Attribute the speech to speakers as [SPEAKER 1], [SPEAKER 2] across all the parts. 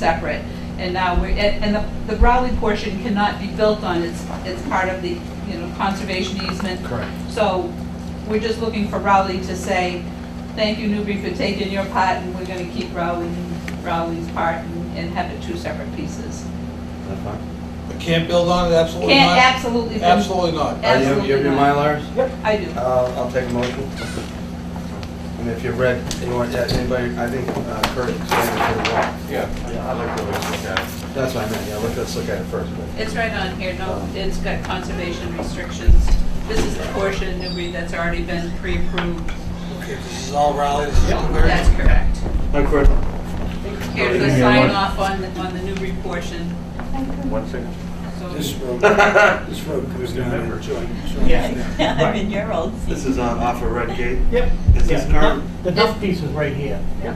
[SPEAKER 1] separate. And now and the Rowley portion cannot be built on, it's part of the, conservation easement.
[SPEAKER 2] Correct.
[SPEAKER 1] So we're just looking for Rowley to say, thank you, Newbury, for taking your part, and we're gonna keep Rowley's part and have it two separate pieces.
[SPEAKER 3] That's fine.
[SPEAKER 4] But can't build on it, absolutely
[SPEAKER 1] Can't,
[SPEAKER 4] not?
[SPEAKER 1] absolutely.
[SPEAKER 4] Absolutely not.
[SPEAKER 1] Absolutely
[SPEAKER 3] You have your
[SPEAKER 1] not.
[SPEAKER 3] Mylars?
[SPEAKER 2] Yep.
[SPEAKER 1] I do.
[SPEAKER 3] I'll take a motion. And if you've read, anybody, I think Kurt explained it pretty well.
[SPEAKER 5] Yeah, I'd like to look at it.
[SPEAKER 3] That's what I meant, yeah, let's look at it first.
[SPEAKER 1] It's right on here, no, it's got conservation restrictions. This is the portion in Newbury that's already been pre-approved.
[SPEAKER 4] Okay, this is all Raleigh, this is Newbury?
[SPEAKER 1] That's correct.
[SPEAKER 3] Hi, Kurt.
[SPEAKER 1] Here's the sign off on the Newbury portion.
[SPEAKER 5] One second.
[SPEAKER 1] So
[SPEAKER 4] This road comes down
[SPEAKER 5] Remember.
[SPEAKER 4] and joins.
[SPEAKER 6] Yeah, I'm in your old seat.
[SPEAKER 3] This is off of Red Gate?
[SPEAKER 2] Yep.
[SPEAKER 3] Is this
[SPEAKER 2] Yeah,
[SPEAKER 3] current?
[SPEAKER 2] the dump piece is right here.
[SPEAKER 6] Yeah.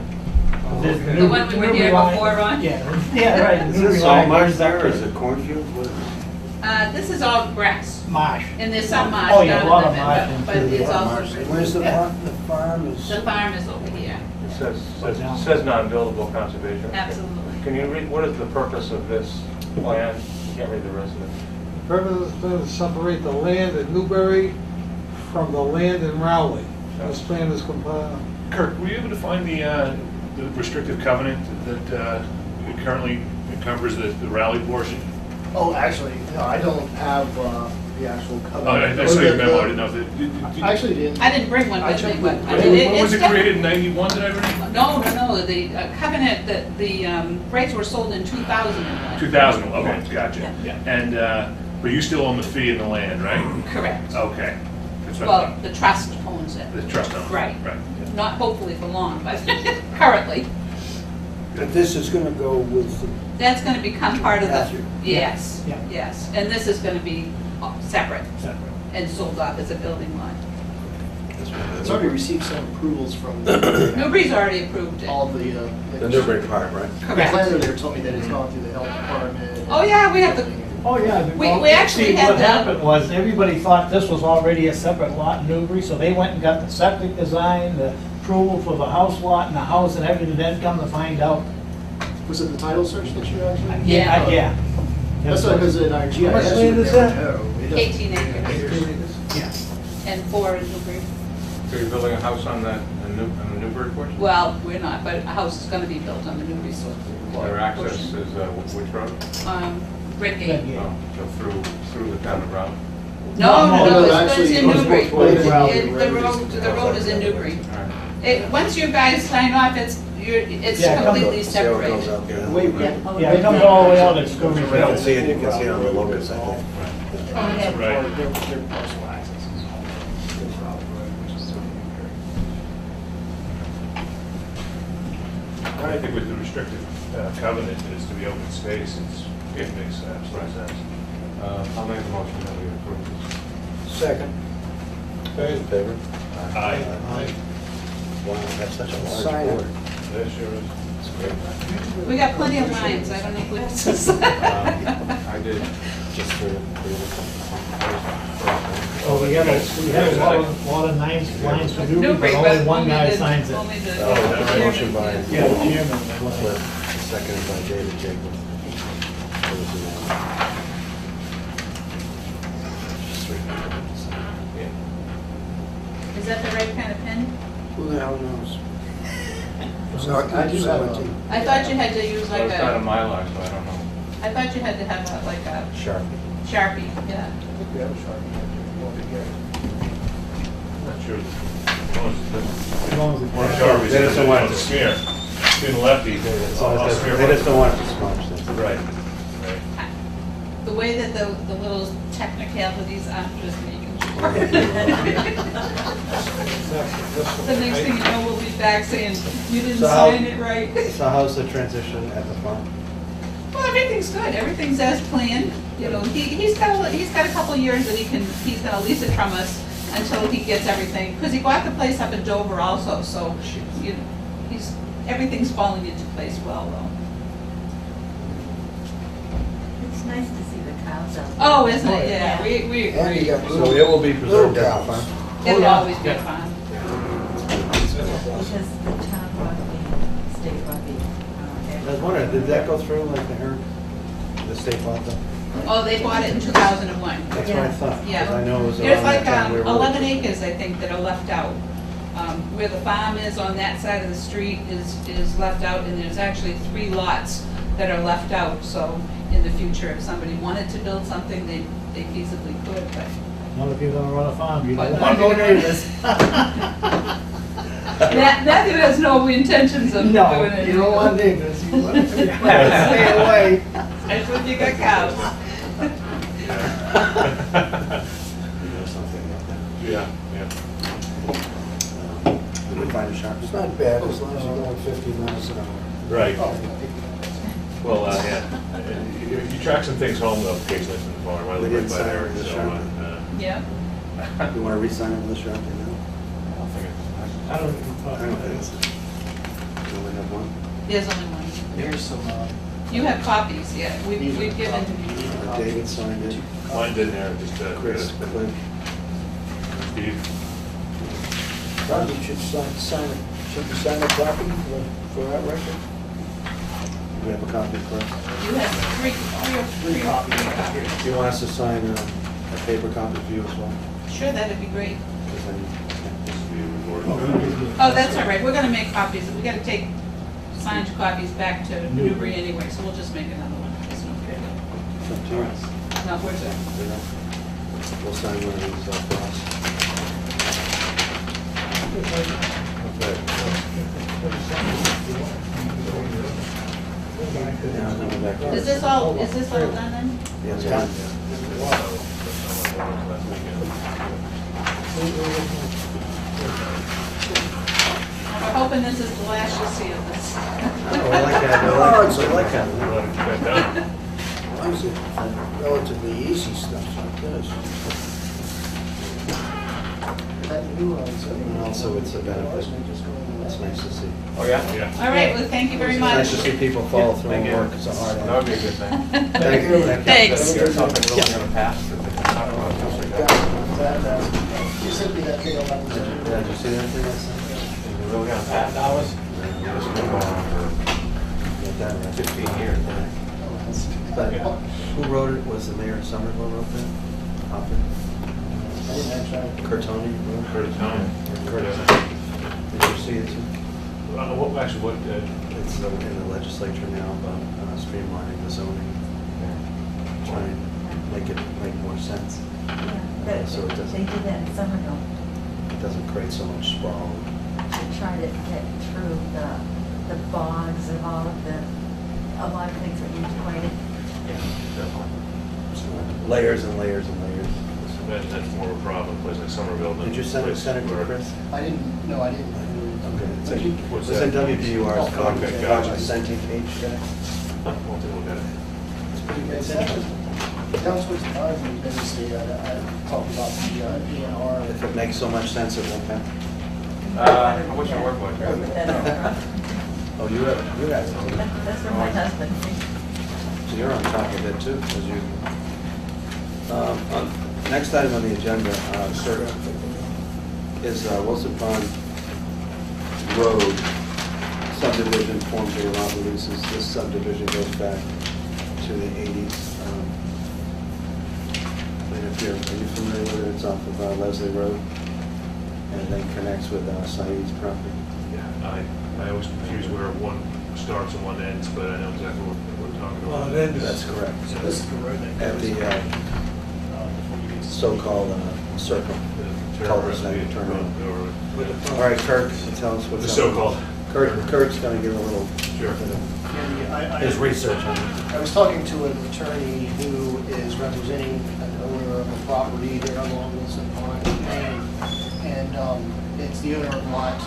[SPEAKER 2] There's
[SPEAKER 3] okay.
[SPEAKER 1] The one we were here
[SPEAKER 2] line-
[SPEAKER 1] before, Ron?
[SPEAKER 2] Yeah, right.
[SPEAKER 3] Is this all marsh there, or is it cornfields? What is it?
[SPEAKER 1] This is all grass,
[SPEAKER 2] Marsh.
[SPEAKER 1] and there's some marsh
[SPEAKER 2] Oh, yeah,
[SPEAKER 1] down
[SPEAKER 2] a lot
[SPEAKER 1] in
[SPEAKER 2] of
[SPEAKER 1] the
[SPEAKER 2] marsh
[SPEAKER 1] middle, but
[SPEAKER 2] into the
[SPEAKER 1] it's also,
[SPEAKER 4] Where's the
[SPEAKER 2] Yeah.
[SPEAKER 4] farm is?
[SPEAKER 1] the farm is over here,
[SPEAKER 5] It says non-buildable conservation.
[SPEAKER 1] absolutely.
[SPEAKER 5] Can you read, what is the purpose of this plan? Can't read the rest of it.
[SPEAKER 4] Purpose is to separate the land at Newbury from the land in Rowley. This plan is compiled.
[SPEAKER 7] Kirk, were you able to find the restrictive covenant that currently covers the rally portion?
[SPEAKER 8] Oh, actually, no, I don't have the actual
[SPEAKER 7] Oh,
[SPEAKER 8] covenant.
[SPEAKER 7] I saw your memo, I didn't know if it...
[SPEAKER 8] I actually didn't.
[SPEAKER 1] I didn't bring one
[SPEAKER 8] I
[SPEAKER 1] with me,
[SPEAKER 8] checked
[SPEAKER 1] but,
[SPEAKER 8] with-
[SPEAKER 1] I mean,
[SPEAKER 7] When was
[SPEAKER 1] it's
[SPEAKER 7] it created, in 91, did I read?
[SPEAKER 1] No, the covenant, that the rights were sold in 2001.
[SPEAKER 7] 2000, okay, gotcha.
[SPEAKER 1] Yeah.
[SPEAKER 7] And, but you still own the fee in the land, right?
[SPEAKER 1] Correct.
[SPEAKER 7] Okay. That's what I
[SPEAKER 1] Well,
[SPEAKER 7] thought.
[SPEAKER 1] the trust owns it,
[SPEAKER 7] The trust owner.
[SPEAKER 1] Right.
[SPEAKER 7] Right.
[SPEAKER 1] not hopefully for long, but currently.
[SPEAKER 4] But this is gonna go with the
[SPEAKER 1] That's gonna become part of the,
[SPEAKER 4] Gotcha.
[SPEAKER 1] yes,
[SPEAKER 2] Yeah.
[SPEAKER 1] yes. And this is gonna be separate
[SPEAKER 2] Separate.
[SPEAKER 1] and sold off as a building lot.
[SPEAKER 8] It's already received some approvals from
[SPEAKER 1] Newbury's already approved it.
[SPEAKER 8] all the.
[SPEAKER 3] The Newbury part, right?
[SPEAKER 8] The
[SPEAKER 1] Correct.
[SPEAKER 8] planner there told me that it's gone through the health department.
[SPEAKER 1] Oh, yeah, we have the-
[SPEAKER 2] Oh, yeah.
[SPEAKER 1] We actually had
[SPEAKER 2] What
[SPEAKER 1] the-
[SPEAKER 2] happened was, everybody thought this was already a separate lot in Newbury, so they went and got the septic design, the approval for the house lot and the house and everything, then come to find out.
[SPEAKER 8] Was it the title search that you actually?
[SPEAKER 2] Yeah.
[SPEAKER 8] That's why, because in our GIS,
[SPEAKER 4] much
[SPEAKER 8] you
[SPEAKER 4] land
[SPEAKER 8] would
[SPEAKER 4] is
[SPEAKER 8] never
[SPEAKER 4] that?
[SPEAKER 8] know. It doesn't-
[SPEAKER 1] 18 acres
[SPEAKER 2] Yeah.
[SPEAKER 1] and 4 in Newbury.
[SPEAKER 5] So you're building a house on that, on the Newbury portion?
[SPEAKER 1] Well, we're not, but a house is gonna be built on the Newbury soil.
[SPEAKER 5] Their access is, which road?
[SPEAKER 1] Redgate.
[SPEAKER 2] Redgate.
[SPEAKER 5] Oh, so through the town of Raleigh?
[SPEAKER 1] No,
[SPEAKER 8] No,
[SPEAKER 1] no,
[SPEAKER 8] no,
[SPEAKER 1] it's
[SPEAKER 8] actually,
[SPEAKER 1] in
[SPEAKER 8] it goes
[SPEAKER 1] Newbury.
[SPEAKER 8] both ways.
[SPEAKER 1] The road is in Newbury. Once you guys sign off, it's
[SPEAKER 2] Yeah, it comes
[SPEAKER 1] completely
[SPEAKER 3] See how it goes
[SPEAKER 1] separated.
[SPEAKER 3] out there.
[SPEAKER 8] Wait,
[SPEAKER 2] Yeah, it comes all the way out, it's going
[SPEAKER 3] You
[SPEAKER 2] to
[SPEAKER 3] don't see it, you can see it on the locus, I think.
[SPEAKER 7] Right.
[SPEAKER 8] Their parcel access is all. Which is
[SPEAKER 7] I think with the restrictive covenant is to be open space, it makes absolute sense.
[SPEAKER 5] I'll make a motion that we approve this.
[SPEAKER 4] second.
[SPEAKER 3] Those in favor?
[SPEAKER 7] Aye.
[SPEAKER 3] Wow, that's such a
[SPEAKER 4] Sign
[SPEAKER 3] large
[SPEAKER 4] it.
[SPEAKER 3] board.
[SPEAKER 7] That sure is.
[SPEAKER 3] It's great.
[SPEAKER 1] We got plenty of lines, I don't need witnesses.
[SPEAKER 5] I did.
[SPEAKER 3] Just for the.
[SPEAKER 2] Oh, we have a lot of lines to do, but
[SPEAKER 1] Newbury,
[SPEAKER 2] only one guy
[SPEAKER 1] the-
[SPEAKER 2] signs it.
[SPEAKER 1] only the-
[SPEAKER 3] Oh, that motion by.
[SPEAKER 2] Yeah, the chairman.
[SPEAKER 3] Cliff, seconded by David Jacob. It was unanimous. Just three people.
[SPEAKER 1] Is that the right kind of pen?
[SPEAKER 4] Who the hell knows?
[SPEAKER 8] I do have a.
[SPEAKER 1] I thought you had to use
[SPEAKER 5] Well,
[SPEAKER 1] like
[SPEAKER 5] it's not a
[SPEAKER 1] a,
[SPEAKER 5] Mylar, so I don't know.
[SPEAKER 1] I thought you had to have like a
[SPEAKER 3] Sharp.
[SPEAKER 1] Sharpie, yeah.
[SPEAKER 8] I think we have a Sharpie.
[SPEAKER 7] Not sure.
[SPEAKER 2] As long as it's-
[SPEAKER 7] Or Sharpie's
[SPEAKER 3] They just don't want
[SPEAKER 7] to
[SPEAKER 3] it.
[SPEAKER 7] smear. Being lefty, I'll smear.
[SPEAKER 3] They just don't want it to smudge, that's it.
[SPEAKER 7] Right, right.
[SPEAKER 1] The way that the little technicalities, I'm just making sure. The next thing you know, we'll be back saying, you didn't
[SPEAKER 3] So how-
[SPEAKER 1] sign it right.
[SPEAKER 3] So how's the transition at the farm?
[SPEAKER 1] Well, everything's good, everything's as planned, you know, he's got a couple of years that he's gonna lease it from us until he gets everything, because he bought the place up in Dover also, so, you know, everything's falling into place well, though.
[SPEAKER 6] It's nice to see the cows out there.
[SPEAKER 1] Oh, isn't it, yeah, we
[SPEAKER 4] And you
[SPEAKER 1] agree,
[SPEAKER 4] got
[SPEAKER 3] So it will be preserved
[SPEAKER 4] little
[SPEAKER 3] at the
[SPEAKER 4] cows.
[SPEAKER 3] farm?
[SPEAKER 1] it'll
[SPEAKER 2] yeah.
[SPEAKER 1] always be a farm.
[SPEAKER 6] Because the town rugby, state rugby.
[SPEAKER 2] There's
[SPEAKER 3] wondering, did that go through like the state bought that?
[SPEAKER 1] Oh, they bought it in 2001.
[SPEAKER 3] That's what I thought, because
[SPEAKER 1] Yeah.
[SPEAKER 3] I know it was
[SPEAKER 1] There's
[SPEAKER 3] around
[SPEAKER 1] like
[SPEAKER 3] that time we were.
[SPEAKER 1] 11 acres, I think, that are left out. Where the farm is on that side of the street is left out, and there's actually 3 lots that are left out. So in the future, if somebody wanted to build something, they feasibly could, but.
[SPEAKER 2] Not if you're gonna run a farm, you
[SPEAKER 1] But
[SPEAKER 2] don't
[SPEAKER 1] not
[SPEAKER 2] want no
[SPEAKER 1] if you're gonna-
[SPEAKER 2] neighbors.
[SPEAKER 1] Matthew has no intentions of doing
[SPEAKER 2] No,
[SPEAKER 1] it.
[SPEAKER 2] you don't want neighbors, you want to stay away.
[SPEAKER 1] That's when you got cows.
[SPEAKER 3] You know something about that.
[SPEAKER 7] Yeah, yeah.
[SPEAKER 3] Did we find a shop?
[SPEAKER 8] It's not bad as long as you're going 50 miles an hour.
[SPEAKER 7] Right. Well, yeah. You track some things home though, occasionally from the farm. I
[SPEAKER 3] We
[SPEAKER 7] live
[SPEAKER 3] didn't
[SPEAKER 7] right by
[SPEAKER 3] sign
[SPEAKER 7] there,
[SPEAKER 3] it in the
[SPEAKER 7] so,
[SPEAKER 3] shop.
[SPEAKER 1] Yeah.
[SPEAKER 3] You want to re-sign it with the shop, you know?
[SPEAKER 7] I don't think it-
[SPEAKER 2] I don't,
[SPEAKER 3] I don't think so. You only have one?
[SPEAKER 1] There's only one.
[SPEAKER 8] Here's some,
[SPEAKER 1] You have copies, yeah. We've given,
[SPEAKER 3] David signed it.
[SPEAKER 7] Mine's in there, just,
[SPEAKER 3] Chris, Clint.
[SPEAKER 7] Steve.
[SPEAKER 8] Probably should sign it, should you sign a copy for our record?
[SPEAKER 3] We have a copy, Chris.
[SPEAKER 1] you have three copies.
[SPEAKER 3] Do you want us to sign a paper copy for you as well?
[SPEAKER 1] Sure, that'd be great.
[SPEAKER 3] Because then,
[SPEAKER 1] Oh, that's all right. We're gonna make copies. We gotta take signed copies back to Newbury anyway, so we'll just make another one. It's no big deal.
[SPEAKER 3] it's up to you.
[SPEAKER 1] No, we're good.
[SPEAKER 3] You know? We'll sign one of these for us. Yeah, I'll come back.
[SPEAKER 1] Is this all done then?
[SPEAKER 3] Yeah, it's done.
[SPEAKER 1] We're hoping this is the last you'll see of this.
[SPEAKER 3] Oh, I like that, I like that.
[SPEAKER 7] You want to keep that down?
[SPEAKER 8] Why is it relatively easy stuff like this?
[SPEAKER 3] And also, it's a benefit. It's nice to see.
[SPEAKER 5] Oh, yeah?
[SPEAKER 7] Yeah.
[SPEAKER 1] All right, well, thank you very
[SPEAKER 3] It's
[SPEAKER 1] much.
[SPEAKER 3] nice to see people follow through
[SPEAKER 5] Thank
[SPEAKER 3] and
[SPEAKER 5] you.
[SPEAKER 3] work. It's a hard
[SPEAKER 5] That would be a
[SPEAKER 3] end.
[SPEAKER 5] good thing.
[SPEAKER 3] Thank you.
[SPEAKER 1] Thanks.
[SPEAKER 5] Is there something really gonna pass that they can talk about, stuff like that?
[SPEAKER 8] You sent me that thing about the.
[SPEAKER 3] Yeah, did you see that thing I sent?
[SPEAKER 5] Is it really gonna pass?
[SPEAKER 2] hours.
[SPEAKER 5] This has been going on for
[SPEAKER 3] Got that right.
[SPEAKER 5] 15 years.
[SPEAKER 3] But who wrote it? Was the mayor of Somerville wrote that? Hoppin?
[SPEAKER 8] I didn't actually.
[SPEAKER 3] Curtoni wrote it?
[SPEAKER 7] For the town.
[SPEAKER 3] Curtis. Did you see it too?
[SPEAKER 7] Actually, what,
[SPEAKER 3] It's in the legislature now about streamlining the zoning, trying to make it make more sense.
[SPEAKER 6] But
[SPEAKER 3] So it doesn't-
[SPEAKER 6] they did that in Somerville,
[SPEAKER 3] It doesn't create so much sprawl.
[SPEAKER 6] to try to get through the bogs of all of a lot of things that you pointed.
[SPEAKER 7] definitely.
[SPEAKER 3] Layers and layers and layers.
[SPEAKER 7] Imagine that's more of a problem in a place like Somerville than.
[SPEAKER 3] Did you send it to
[SPEAKER 7] where-
[SPEAKER 3] Chris?
[SPEAKER 8] I didn't, no, I didn't.
[SPEAKER 3] Okay. It's
[SPEAKER 8] Did you?
[SPEAKER 3] in-
[SPEAKER 7] What's
[SPEAKER 3] It's in
[SPEAKER 7] that?
[SPEAKER 3] WBUR's
[SPEAKER 7] Oh, okay,
[SPEAKER 3] code,
[SPEAKER 7] gotcha.
[SPEAKER 3] dissenting page today.
[SPEAKER 7] We'll take a look at it.
[SPEAKER 3] It's pretty good.
[SPEAKER 8] It's interesting. Down towards the bottom, you can see, I talked about the ENR.
[SPEAKER 3] If it makes so much sense, it won't happen.
[SPEAKER 5] What's your work like?
[SPEAKER 6] Put that over.
[SPEAKER 3] Oh, you have it.
[SPEAKER 6] That's from my husband.
[SPEAKER 3] So you're on top of it too, because you. Next item on the agenda, sir, is Wilson Pond Road subdivision Form J lot releases. This subdivision goes back to the 80s. And if you're, are you familiar with it? It's off of Leslie Road and then connects with Saeed's property.
[SPEAKER 7] Yeah, I always confuse where one starts and one ends, but I know exactly what we're talking
[SPEAKER 2] Well,
[SPEAKER 7] about.
[SPEAKER 2] it ends.
[SPEAKER 3] That's correct.
[SPEAKER 8] So this is the road that
[SPEAKER 3] At
[SPEAKER 8] goes.
[SPEAKER 3] the so-called circle. Cul-de-sac turnaround. All right, Kirk, tell us what's
[SPEAKER 7] The
[SPEAKER 3] up.
[SPEAKER 7] so-called.
[SPEAKER 3] Kirk's gonna give a little,
[SPEAKER 7] Sure.
[SPEAKER 3] his research on it.
[SPEAKER 8] I was talking to an attorney who is representing an owner of a property there along Wilson Pond Lane. And it's the owner of lot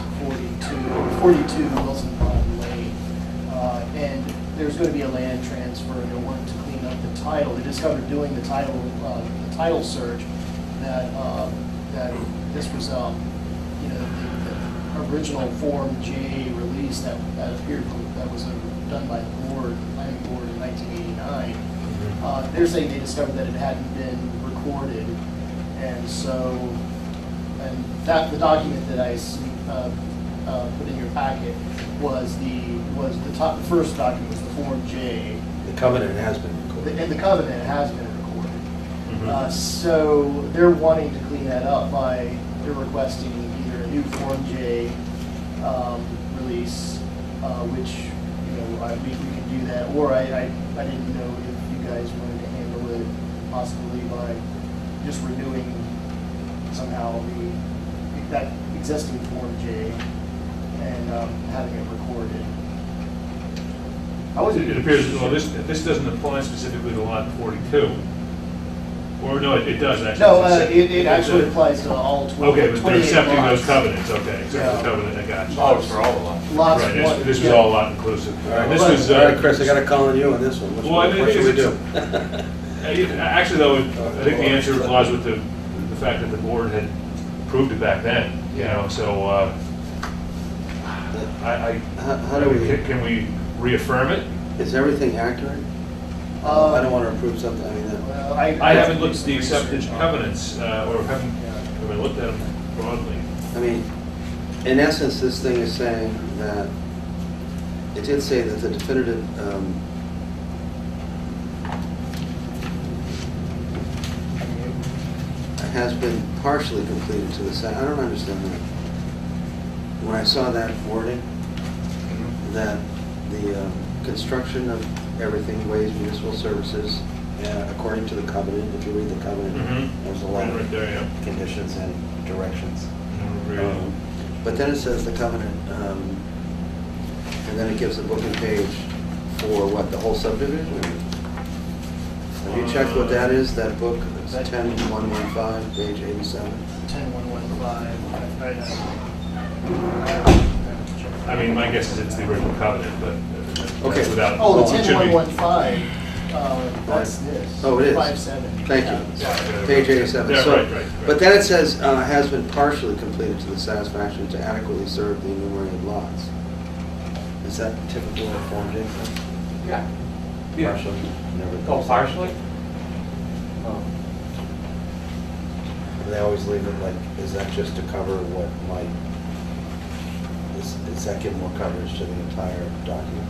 [SPEAKER 8] 42 Wilson Pond Lane. And there's going to be a land transfer, and they wanted to clean up the title. They discovered doing the title search that this was, the original Form J release that appeared, that was done by the board, the planning board in 1989. They're saying they discovered that it hadn't been recorded, and so, and that, the document that I put in your packet was the top, the first document was the Form J.
[SPEAKER 3] The covenant has been recorded.
[SPEAKER 8] And the covenant has been recorded.
[SPEAKER 7] Mhm.
[SPEAKER 8] So they're wanting to clean that up by, they're requesting either a new Form J release, which, you know, we can do that, or I didn't know if you guys wanted to handle it possibly by just renewing somehow that existing Form J and having it recorded. I wasn't.
[SPEAKER 7] It appears, well, this doesn't apply specifically to lot 42. Or no, it does actually.
[SPEAKER 8] No,
[SPEAKER 7] It's
[SPEAKER 8] it actually applies to all 20.
[SPEAKER 7] Okay, but they're
[SPEAKER 8] 28
[SPEAKER 7] accepting those
[SPEAKER 8] lots.
[SPEAKER 7] covenants, okay, accepting
[SPEAKER 8] Yeah.
[SPEAKER 7] the covenant, I got you.
[SPEAKER 5] Oh, it's for all the lots.
[SPEAKER 8] Lots
[SPEAKER 7] Right,
[SPEAKER 8] one.
[SPEAKER 7] this was
[SPEAKER 8] yeah.
[SPEAKER 7] all lot inclusive.
[SPEAKER 3] All right,
[SPEAKER 7] This was,
[SPEAKER 3] all right, Chris, I got to call on you on this one.
[SPEAKER 7] Well, I mean,
[SPEAKER 3] What should we do?
[SPEAKER 7] Actually, though, I think the answer lies with the fact that the board had approved it back then, you know, so,
[SPEAKER 3] How do we,
[SPEAKER 7] can we reaffirm it?
[SPEAKER 3] is everything accurate? I don't want to approve something, I mean,
[SPEAKER 8] Well,
[SPEAKER 7] I haven't looked at the accepted
[SPEAKER 8] research on it.
[SPEAKER 7] covenants, or haven't looked at them broadly.
[SPEAKER 3] I mean, in essence, this thing is saying that, it did say that the definitive, has been partially completed to the side. I don't understand that. When I saw that wording, that the construction of everything, ways, municipal services, according to the covenant, if you read the covenant,
[SPEAKER 7] Mhm.
[SPEAKER 3] there's a lot
[SPEAKER 7] Right
[SPEAKER 3] of
[SPEAKER 7] there, yeah.
[SPEAKER 3] conditions and directions.
[SPEAKER 7] Really.
[SPEAKER 3] But then it says the covenant, and then it gives a book and page for what, the whole subdivision? Have you checked what that is, that book, it's 10115, page 87?
[SPEAKER 8] 10115.
[SPEAKER 7] I mean, my guess is it's the original covenant, but
[SPEAKER 3] Okay.
[SPEAKER 7] without.
[SPEAKER 8] Oh, the
[SPEAKER 7] it should be-
[SPEAKER 8] 10115, that's this.
[SPEAKER 3] Oh, it is.
[SPEAKER 8] 570.
[SPEAKER 3] Thank you.
[SPEAKER 7] Yeah,
[SPEAKER 3] Page 87.
[SPEAKER 7] Yeah,
[SPEAKER 3] So-
[SPEAKER 7] right, right.
[SPEAKER 3] But then it says, has been partially completed to the satisfaction to adequately serve the enumerated lots. Is that typical of Form J?
[SPEAKER 5] Yeah. Yeah.
[SPEAKER 3] Partially? Never.
[SPEAKER 5] Oh, partially? Oh.
[SPEAKER 3] They always leave it like, is that just to cover what might, does that give more coverage to the entire document?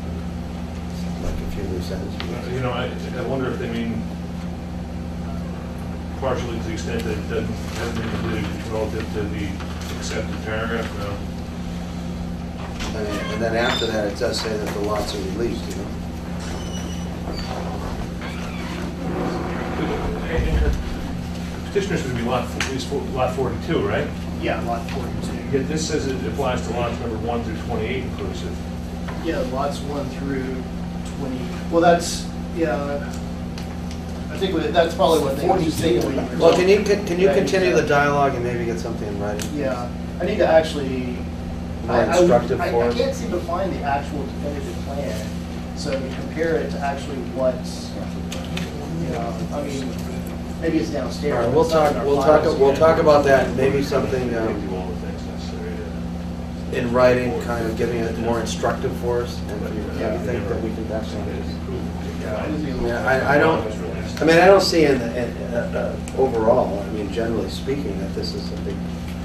[SPEAKER 3] Like a few loose ends?
[SPEAKER 7] You know, I wonder if they mean partially to the extent that it hasn't been completed relative to the accepted paragraph, no.
[SPEAKER 3] And then after that, it does say that the lots are released, you know?
[SPEAKER 7] Petitioners would be lot 42, right?
[SPEAKER 8] Yeah, lot 42.
[SPEAKER 7] Yet this says it applies to lots number 1 through 28 inclusive.
[SPEAKER 8] Yeah, lots 1 through 20. Well, that's, yeah, I think that's probably what they were just thinking. when you were
[SPEAKER 3] Well,
[SPEAKER 8] talking.
[SPEAKER 3] can you continue the dialogue and maybe get something in writing?
[SPEAKER 8] Yeah, I need to actually.
[SPEAKER 3] More instructive for
[SPEAKER 8] I
[SPEAKER 3] us?
[SPEAKER 8] can't seem to find the actual definitive plan, so to compare it to actually what's, you know, I mean, maybe it's
[SPEAKER 3] All
[SPEAKER 8] downstairs.
[SPEAKER 3] right,
[SPEAKER 8] but
[SPEAKER 3] we'll
[SPEAKER 8] it's not
[SPEAKER 3] talk,
[SPEAKER 8] in our
[SPEAKER 3] we'll
[SPEAKER 8] files
[SPEAKER 3] talk, we'll
[SPEAKER 8] yet.
[SPEAKER 3] talk about that, maybe something
[SPEAKER 7] Do all the things necessary to.
[SPEAKER 3] in writing, kind of giving it more instructive for us, and if you think that we can pass on this. Yeah, I don't, I mean, I don't see overall, I mean, generally speaking, that this is a big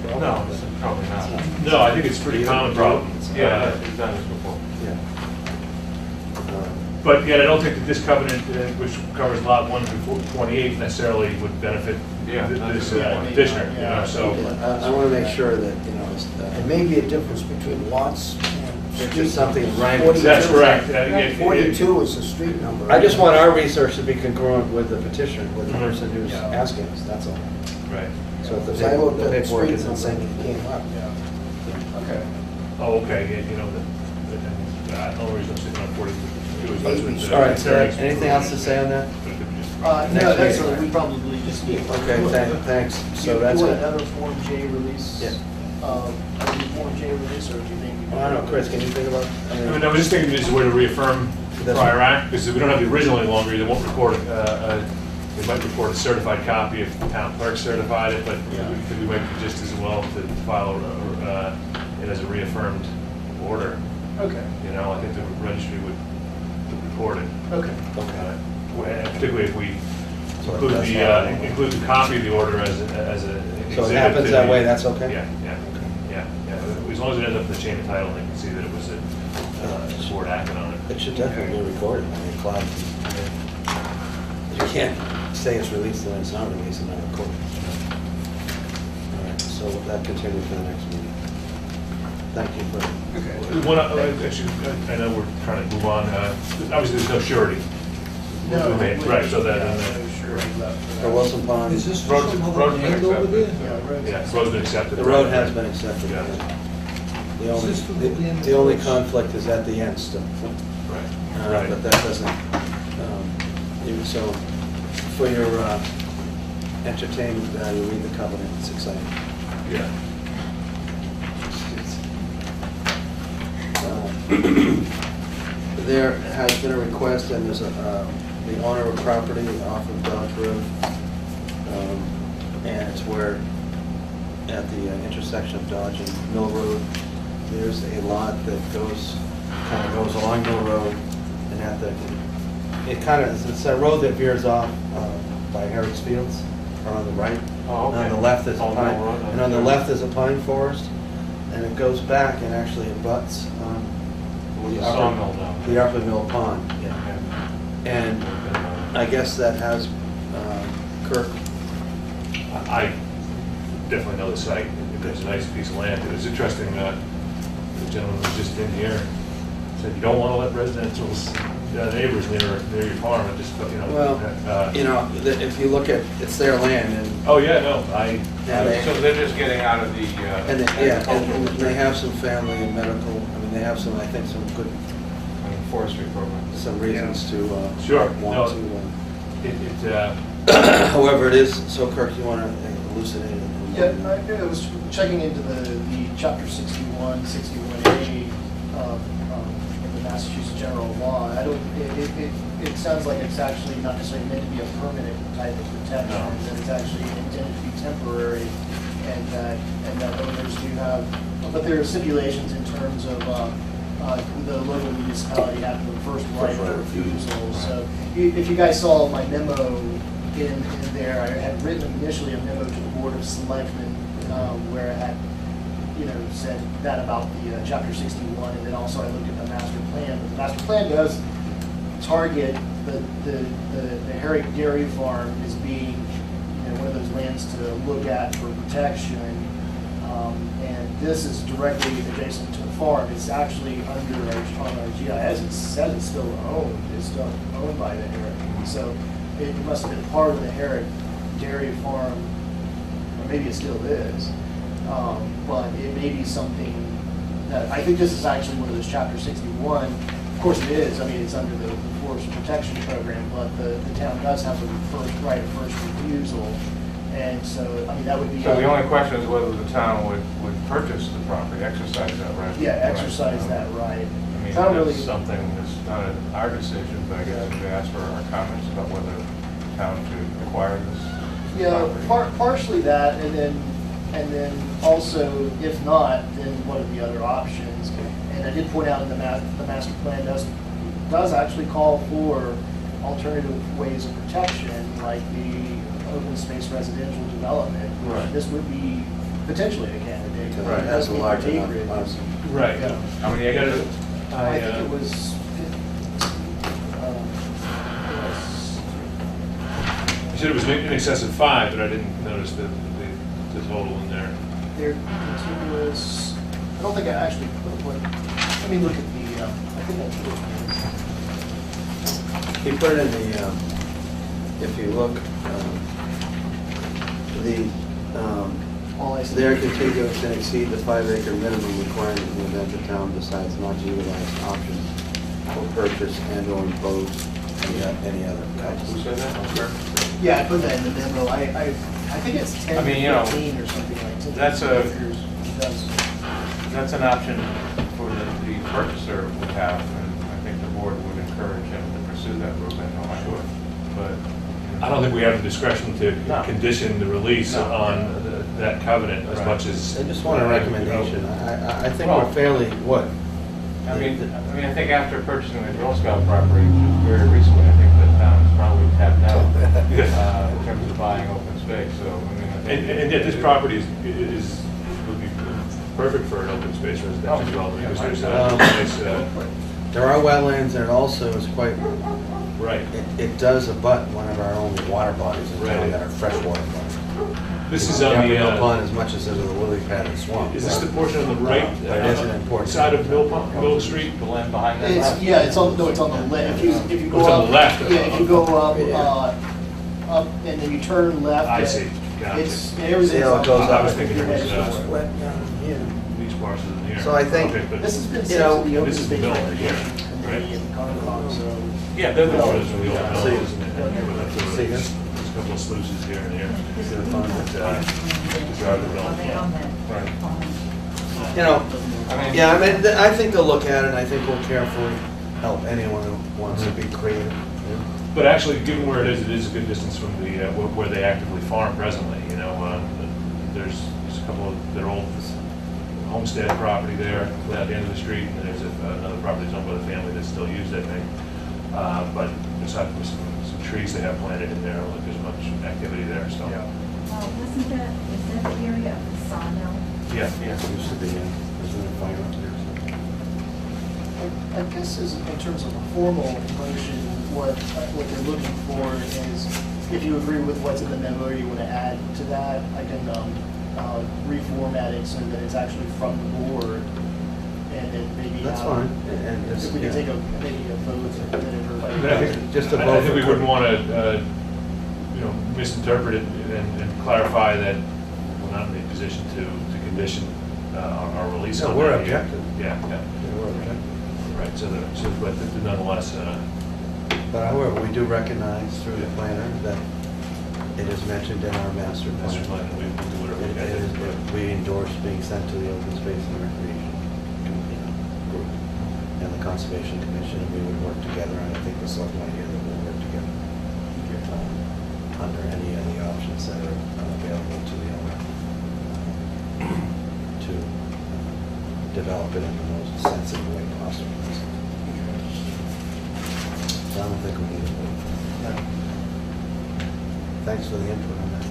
[SPEAKER 3] problem.
[SPEAKER 5] No, this is probably not.
[SPEAKER 7] No, I think it's a pretty common problem. Yeah,
[SPEAKER 5] We've done this before.
[SPEAKER 3] Yeah.
[SPEAKER 7] but yet I don't think that this covenant, which covers lot 1 through 28, necessarily would benefit
[SPEAKER 5] Yeah,
[SPEAKER 7] this
[SPEAKER 8] yeah,
[SPEAKER 7] petitioner, you know,
[SPEAKER 8] yeah.
[SPEAKER 7] so.
[SPEAKER 3] I want to make sure that, you know,
[SPEAKER 9] There may be a difference between lots and
[SPEAKER 3] there's
[SPEAKER 9] street.
[SPEAKER 3] just something in writing.
[SPEAKER 9] 42.
[SPEAKER 7] That's correct. It-
[SPEAKER 9] 42 is the street number.
[SPEAKER 3] I just want our research to be congruent with the petitioner, with the
[SPEAKER 7] Mhm.
[SPEAKER 3] person who's
[SPEAKER 8] Yeah.
[SPEAKER 3] asking us, that's all.
[SPEAKER 7] Right.
[SPEAKER 3] So if
[SPEAKER 9] Because I looked
[SPEAKER 3] the
[SPEAKER 9] at the
[SPEAKER 3] paperwork
[SPEAKER 9] street
[SPEAKER 3] is in
[SPEAKER 9] number
[SPEAKER 3] sync.
[SPEAKER 9] and it came up.
[SPEAKER 8] Yeah, okay.
[SPEAKER 7] Oh, okay, yeah, you know, the only reason I'm sitting on 42 is because with the.
[SPEAKER 3] All right, so anything else to say on that?
[SPEAKER 8] No,
[SPEAKER 3] Next
[SPEAKER 8] that's
[SPEAKER 3] meeting.
[SPEAKER 8] what we probably just need.
[SPEAKER 3] Okay, thanks. So
[SPEAKER 8] You
[SPEAKER 3] that's
[SPEAKER 8] want
[SPEAKER 3] it.
[SPEAKER 8] another Form J release?
[SPEAKER 3] Yeah.
[SPEAKER 8] A new Form J release, or do you think?
[SPEAKER 3] Well, I don't know, Chris, can you think about?
[SPEAKER 7] I mean, I was just thinking this is a way to reaffirm the
[SPEAKER 3] That's
[SPEAKER 7] prior
[SPEAKER 3] right.
[SPEAKER 7] act, because if we don't have the original any longer, they won't record, they might record a certified copy if the town clerk certified it, but
[SPEAKER 8] Yeah.
[SPEAKER 7] we might be just as well to file it as a reaffirmed order.
[SPEAKER 8] Okay,
[SPEAKER 7] You know, I think the registry would record it.
[SPEAKER 8] okay.
[SPEAKER 7] Particularly if we
[SPEAKER 3] So it
[SPEAKER 7] include
[SPEAKER 3] does have-
[SPEAKER 7] include the copy of the order as a.
[SPEAKER 3] So it
[SPEAKER 7] exhibit
[SPEAKER 3] happens
[SPEAKER 7] to
[SPEAKER 3] that
[SPEAKER 7] the-
[SPEAKER 3] way, that's okay?
[SPEAKER 7] Yeah, yeah, yeah, yeah. as long as it ends up in the chain of title, they can see that it was a board acting on it.
[SPEAKER 3] It should definitely be recorded, I mean, cloud. You can't say it's released and it's not released and not recorded. All right, so that continues for the next meeting. Thank you for.
[SPEAKER 7] Actually, I know we're trying to move on, obviously there's no surety.
[SPEAKER 8] No.
[SPEAKER 7] Right, so that,
[SPEAKER 8] No surety left for
[SPEAKER 3] For
[SPEAKER 8] that.
[SPEAKER 3] Wilson Pond,
[SPEAKER 4] Is this
[SPEAKER 7] Road's-
[SPEAKER 4] some other
[SPEAKER 7] road's been
[SPEAKER 4] land over there?
[SPEAKER 7] accepted.
[SPEAKER 8] Yeah, roads.
[SPEAKER 7] yeah, road's been accepted.
[SPEAKER 3] the road has been accepted.
[SPEAKER 7] Yeah.
[SPEAKER 3] The only,
[SPEAKER 4] Is this for the land
[SPEAKER 3] the only
[SPEAKER 4] roads?
[SPEAKER 3] conflict is at the end still.
[SPEAKER 7] Right, right.
[SPEAKER 3] But that doesn't, even so, for your entertainment, you read the covenant, it's exciting.
[SPEAKER 7] Yeah.
[SPEAKER 3] There has been a request, and there's the owner of property off of Dodge Road, and it's where, at the intersection of Dodge and Mill Road, there's a lot that kind of goes along Mill Road, and it's a road that veers off by Harris Fields, or on the right.
[SPEAKER 5] Oh, okay.
[SPEAKER 3] On the left is a
[SPEAKER 5] Old
[SPEAKER 3] pine,
[SPEAKER 5] Mill Road,
[SPEAKER 3] and on the left is a pine forest, and it goes back and actually abuts
[SPEAKER 5] With
[SPEAKER 3] the
[SPEAKER 5] the
[SPEAKER 3] upper,
[SPEAKER 5] sawmill down
[SPEAKER 3] the
[SPEAKER 5] there.
[SPEAKER 3] upper mill pond.
[SPEAKER 5] Yeah.
[SPEAKER 3] And I guess that has, Kirk,
[SPEAKER 7] I definitely know the site. It's a nice piece of land. It was interesting, the gentleman was just in here, said you don't want to let residential's neighbors near your farm, and just, you know.
[SPEAKER 3] well, if you look at, it's their land, and,
[SPEAKER 7] Oh, yeah, no,
[SPEAKER 5] So they're just getting out of the
[SPEAKER 3] and
[SPEAKER 5] agricultural
[SPEAKER 3] they have some family and medical, I mean, they have some, I think, some good,
[SPEAKER 5] forestry program.
[SPEAKER 3] some reasons to
[SPEAKER 7] Sure,
[SPEAKER 3] want
[SPEAKER 7] no.
[SPEAKER 3] to. However, it is, so Kirk, you want to elucidate it?
[SPEAKER 8] Yeah, I was checking into the chapter 61, 61A of the Massachusetts General Law. It sounds like it's actually not necessarily meant to be a permanent type of protection,
[SPEAKER 7] No.
[SPEAKER 8] that it's actually intended to be temporary, and that owners do have, but there are stipulations in terms of the local municipality having the first right of refusal. So if you guys saw my memo in there, I had written initially a memo to the Board of Selectmen where I had, said that about the chapter 61, and then also I looked at the master plan. But the master plan does target the Herrick Dairy Farm as being, one of those lands to look at for protection. And this is directly adjacent to the farm. It's actually under on our GIS. It says it's still owned. It's still owned by the Herrick. So it must have been part of the Herrick Dairy Farm, or maybe it still is. But it may be something that, I think this is actually one of those chapter 61. Of course it is. I mean, it's under the Forest Protection Program, but the town does have the right of first refusal. And so, I mean, that would be.
[SPEAKER 5] So the only question is whether the town would purchase the property, exercise that right.
[SPEAKER 8] Yeah, exercise that right.
[SPEAKER 5] I mean,
[SPEAKER 8] It's not really-
[SPEAKER 5] that's something that's not our decision, but I guess we ask for our comments about whether the town should acquire this
[SPEAKER 8] Yeah,
[SPEAKER 5] property.
[SPEAKER 8] partially that, and then also, if not, then what are the other options? And I did point out in the master plan does actually call for alternative ways of protection, like the open space residential development. Which
[SPEAKER 5] Right.
[SPEAKER 8] This would be potentially a candidate.
[SPEAKER 3] Right, it has a large enough
[SPEAKER 8] acreage.
[SPEAKER 3] parcel.
[SPEAKER 7] Right.
[SPEAKER 8] Yeah.
[SPEAKER 5] How many acres?
[SPEAKER 8] I think it was,
[SPEAKER 7] You said it was in excess of 5, but I didn't notice the total in there.
[SPEAKER 8] they're contiguous. I don't think I actually put one. Let me look at the, I think I put it.
[SPEAKER 3] He put it in the, if you look,
[SPEAKER 8] All I see.
[SPEAKER 3] they are contiguous and exceed the 5-acre minimum requirement in the event the town decides not to utilize options for purchase and or impose any other
[SPEAKER 5] Who
[SPEAKER 3] costs.
[SPEAKER 5] said that?
[SPEAKER 8] Yeah, I put that in the memo. I think it's 10
[SPEAKER 5] I mean, you know,
[SPEAKER 8] 15 or something like that.
[SPEAKER 5] that's a-
[SPEAKER 8] acres. It does.
[SPEAKER 5] That's an option for the purchaser would have, and I think the board would encourage him to pursue that route, I know I would, but.
[SPEAKER 7] I don't think we have the discretion to
[SPEAKER 5] No.
[SPEAKER 7] condition the release
[SPEAKER 5] No.
[SPEAKER 7] on that covenant as
[SPEAKER 5] Right.
[SPEAKER 7] much as.
[SPEAKER 3] I just want a recommendation. I think
[SPEAKER 5] Well-
[SPEAKER 3] we're fairly, what?
[SPEAKER 5] I mean, I think after purchasing the Girl Scout property very recently, I think the town is probably tapped out in terms of buying open space, so, I mean. I think-
[SPEAKER 7] And yet this property would be perfect for an open space residential development, because there's
[SPEAKER 3] Um,
[SPEAKER 7] a nice,
[SPEAKER 3] There are wetlands, and it also is quite,
[SPEAKER 7] right.
[SPEAKER 3] it does abut one of our only water bodies in town
[SPEAKER 7] Right.
[SPEAKER 3] that are freshwater bodies.
[SPEAKER 7] This is
[SPEAKER 3] The
[SPEAKER 7] on
[SPEAKER 3] Upper
[SPEAKER 7] the,
[SPEAKER 3] Mill Pond as much as it is the Lily Pad and Swamp.
[SPEAKER 7] is this the portion on the right?
[SPEAKER 3] But it is an important-
[SPEAKER 7] Side of Mill Street?
[SPEAKER 5] The land behind that?
[SPEAKER 8] It's, yeah, it's on, no, it's on the left, if you go
[SPEAKER 7] Oh, it's
[SPEAKER 8] up.
[SPEAKER 7] on the left.
[SPEAKER 8] Yeah, if you go up,
[SPEAKER 3] Yeah.
[SPEAKER 8] up, and then you turn left.
[SPEAKER 7] I see, gotcha.
[SPEAKER 8] It's, everything's.
[SPEAKER 3] See how it goes
[SPEAKER 8] on-
[SPEAKER 3] up?
[SPEAKER 7] I was thinking it was,
[SPEAKER 9] It's wet down here.
[SPEAKER 7] these parcels in here.
[SPEAKER 3] So I think-
[SPEAKER 7] Okay, but-
[SPEAKER 8] This has been
[SPEAKER 3] You
[SPEAKER 8] sent
[SPEAKER 3] know,
[SPEAKER 8] to the open
[SPEAKER 7] this is
[SPEAKER 8] space
[SPEAKER 7] the mill
[SPEAKER 8] recreation
[SPEAKER 7] here, right?
[SPEAKER 8] committee and Concom, so.
[SPEAKER 7] Yeah, they're the ones with the old
[SPEAKER 3] See-
[SPEAKER 7] mills, and
[SPEAKER 3] see this?
[SPEAKER 7] there's a couple of sluices here and there.
[SPEAKER 3] See the pond?
[SPEAKER 7] But, these are the
[SPEAKER 6] Are they
[SPEAKER 7] mill.
[SPEAKER 6] on that
[SPEAKER 5] Right.
[SPEAKER 6] phone?
[SPEAKER 3] You know,
[SPEAKER 5] I mean,
[SPEAKER 3] yeah, I mean, I think they'll look at it, and I think we'll carefully help anyone who wants to be creative.
[SPEAKER 7] But actually, given where it is a good distance from the, where they actively farm presently, you know, there's a couple of, their old homestead property there at the end of the street, and there's another property that's owned by the family that's still used, I think. But aside from some trees they have planted in there, like there's much activity there, so.
[SPEAKER 5] Yeah.
[SPEAKER 6] Well, isn't that, is that the area of the sawmill?
[SPEAKER 7] Yeah,
[SPEAKER 3] It used to be, isn't it fire up there?
[SPEAKER 8] I guess in terms of a formal motion, what they're looking for is, if you agree with what's in the memo, you want to add to that, I can reformat it so that it's actually from the board, and then maybe.
[SPEAKER 3] That's fine, and it's,
[SPEAKER 8] If we can take maybe a vote, and then everybody.
[SPEAKER 7] But I think,
[SPEAKER 3] Just a
[SPEAKER 7] I
[SPEAKER 3] vote
[SPEAKER 7] think
[SPEAKER 3] for
[SPEAKER 7] we wouldn't
[SPEAKER 3] quick-
[SPEAKER 7] want to, misinterpret it and clarify that we're not in a position to condition our release
[SPEAKER 3] No,
[SPEAKER 7] on
[SPEAKER 3] we're
[SPEAKER 7] that.
[SPEAKER 3] objective.
[SPEAKER 7] Yeah,
[SPEAKER 3] Yeah, we're objective.
[SPEAKER 7] right, but nonetheless,
[SPEAKER 3] But however, we do recognize through the planner that it is mentioned in our master
[SPEAKER 7] master
[SPEAKER 3] plan.
[SPEAKER 7] plan, we do whatever we
[SPEAKER 3] It is,
[SPEAKER 7] can.
[SPEAKER 3] we endorse being sent to the Open Space and Recreation Group and the Conservation Commission, and we would work together, and I think the select one here that we'll work together under any of the options that are available to the owner to develop it in the most sensitive way possible. So I don't think we need to vote. Thanks for the input on that.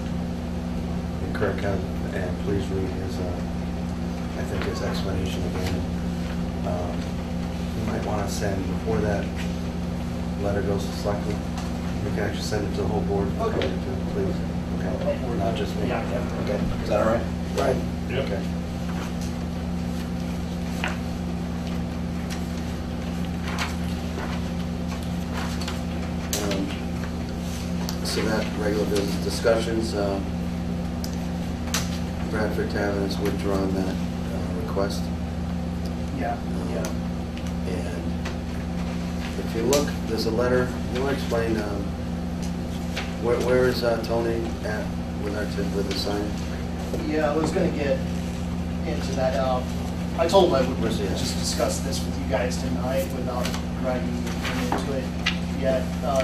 [SPEAKER 3] And Kirk has, and please read his, I think his explanation again. You might want to send, before that letter goes to selectmen, you can actually send it to the whole board.
[SPEAKER 8] Okay.
[SPEAKER 3] Please, okay, not just me.
[SPEAKER 8] Yeah.
[SPEAKER 3] Okay, is that all right?
[SPEAKER 9] Right.
[SPEAKER 7] Yep.
[SPEAKER 3] Okay. So that regular business discussions, Bradford Tavern has withdrawn that request.
[SPEAKER 8] Yeah, yeah.
[SPEAKER 3] And if you look, there's a letter, you want to explain, where is Tony at with the sign?
[SPEAKER 8] Yeah, I was gonna get into that. I told him I would
[SPEAKER 3] Where's he at?
[SPEAKER 8] just discuss this with you guys tonight without dragging him into it yet.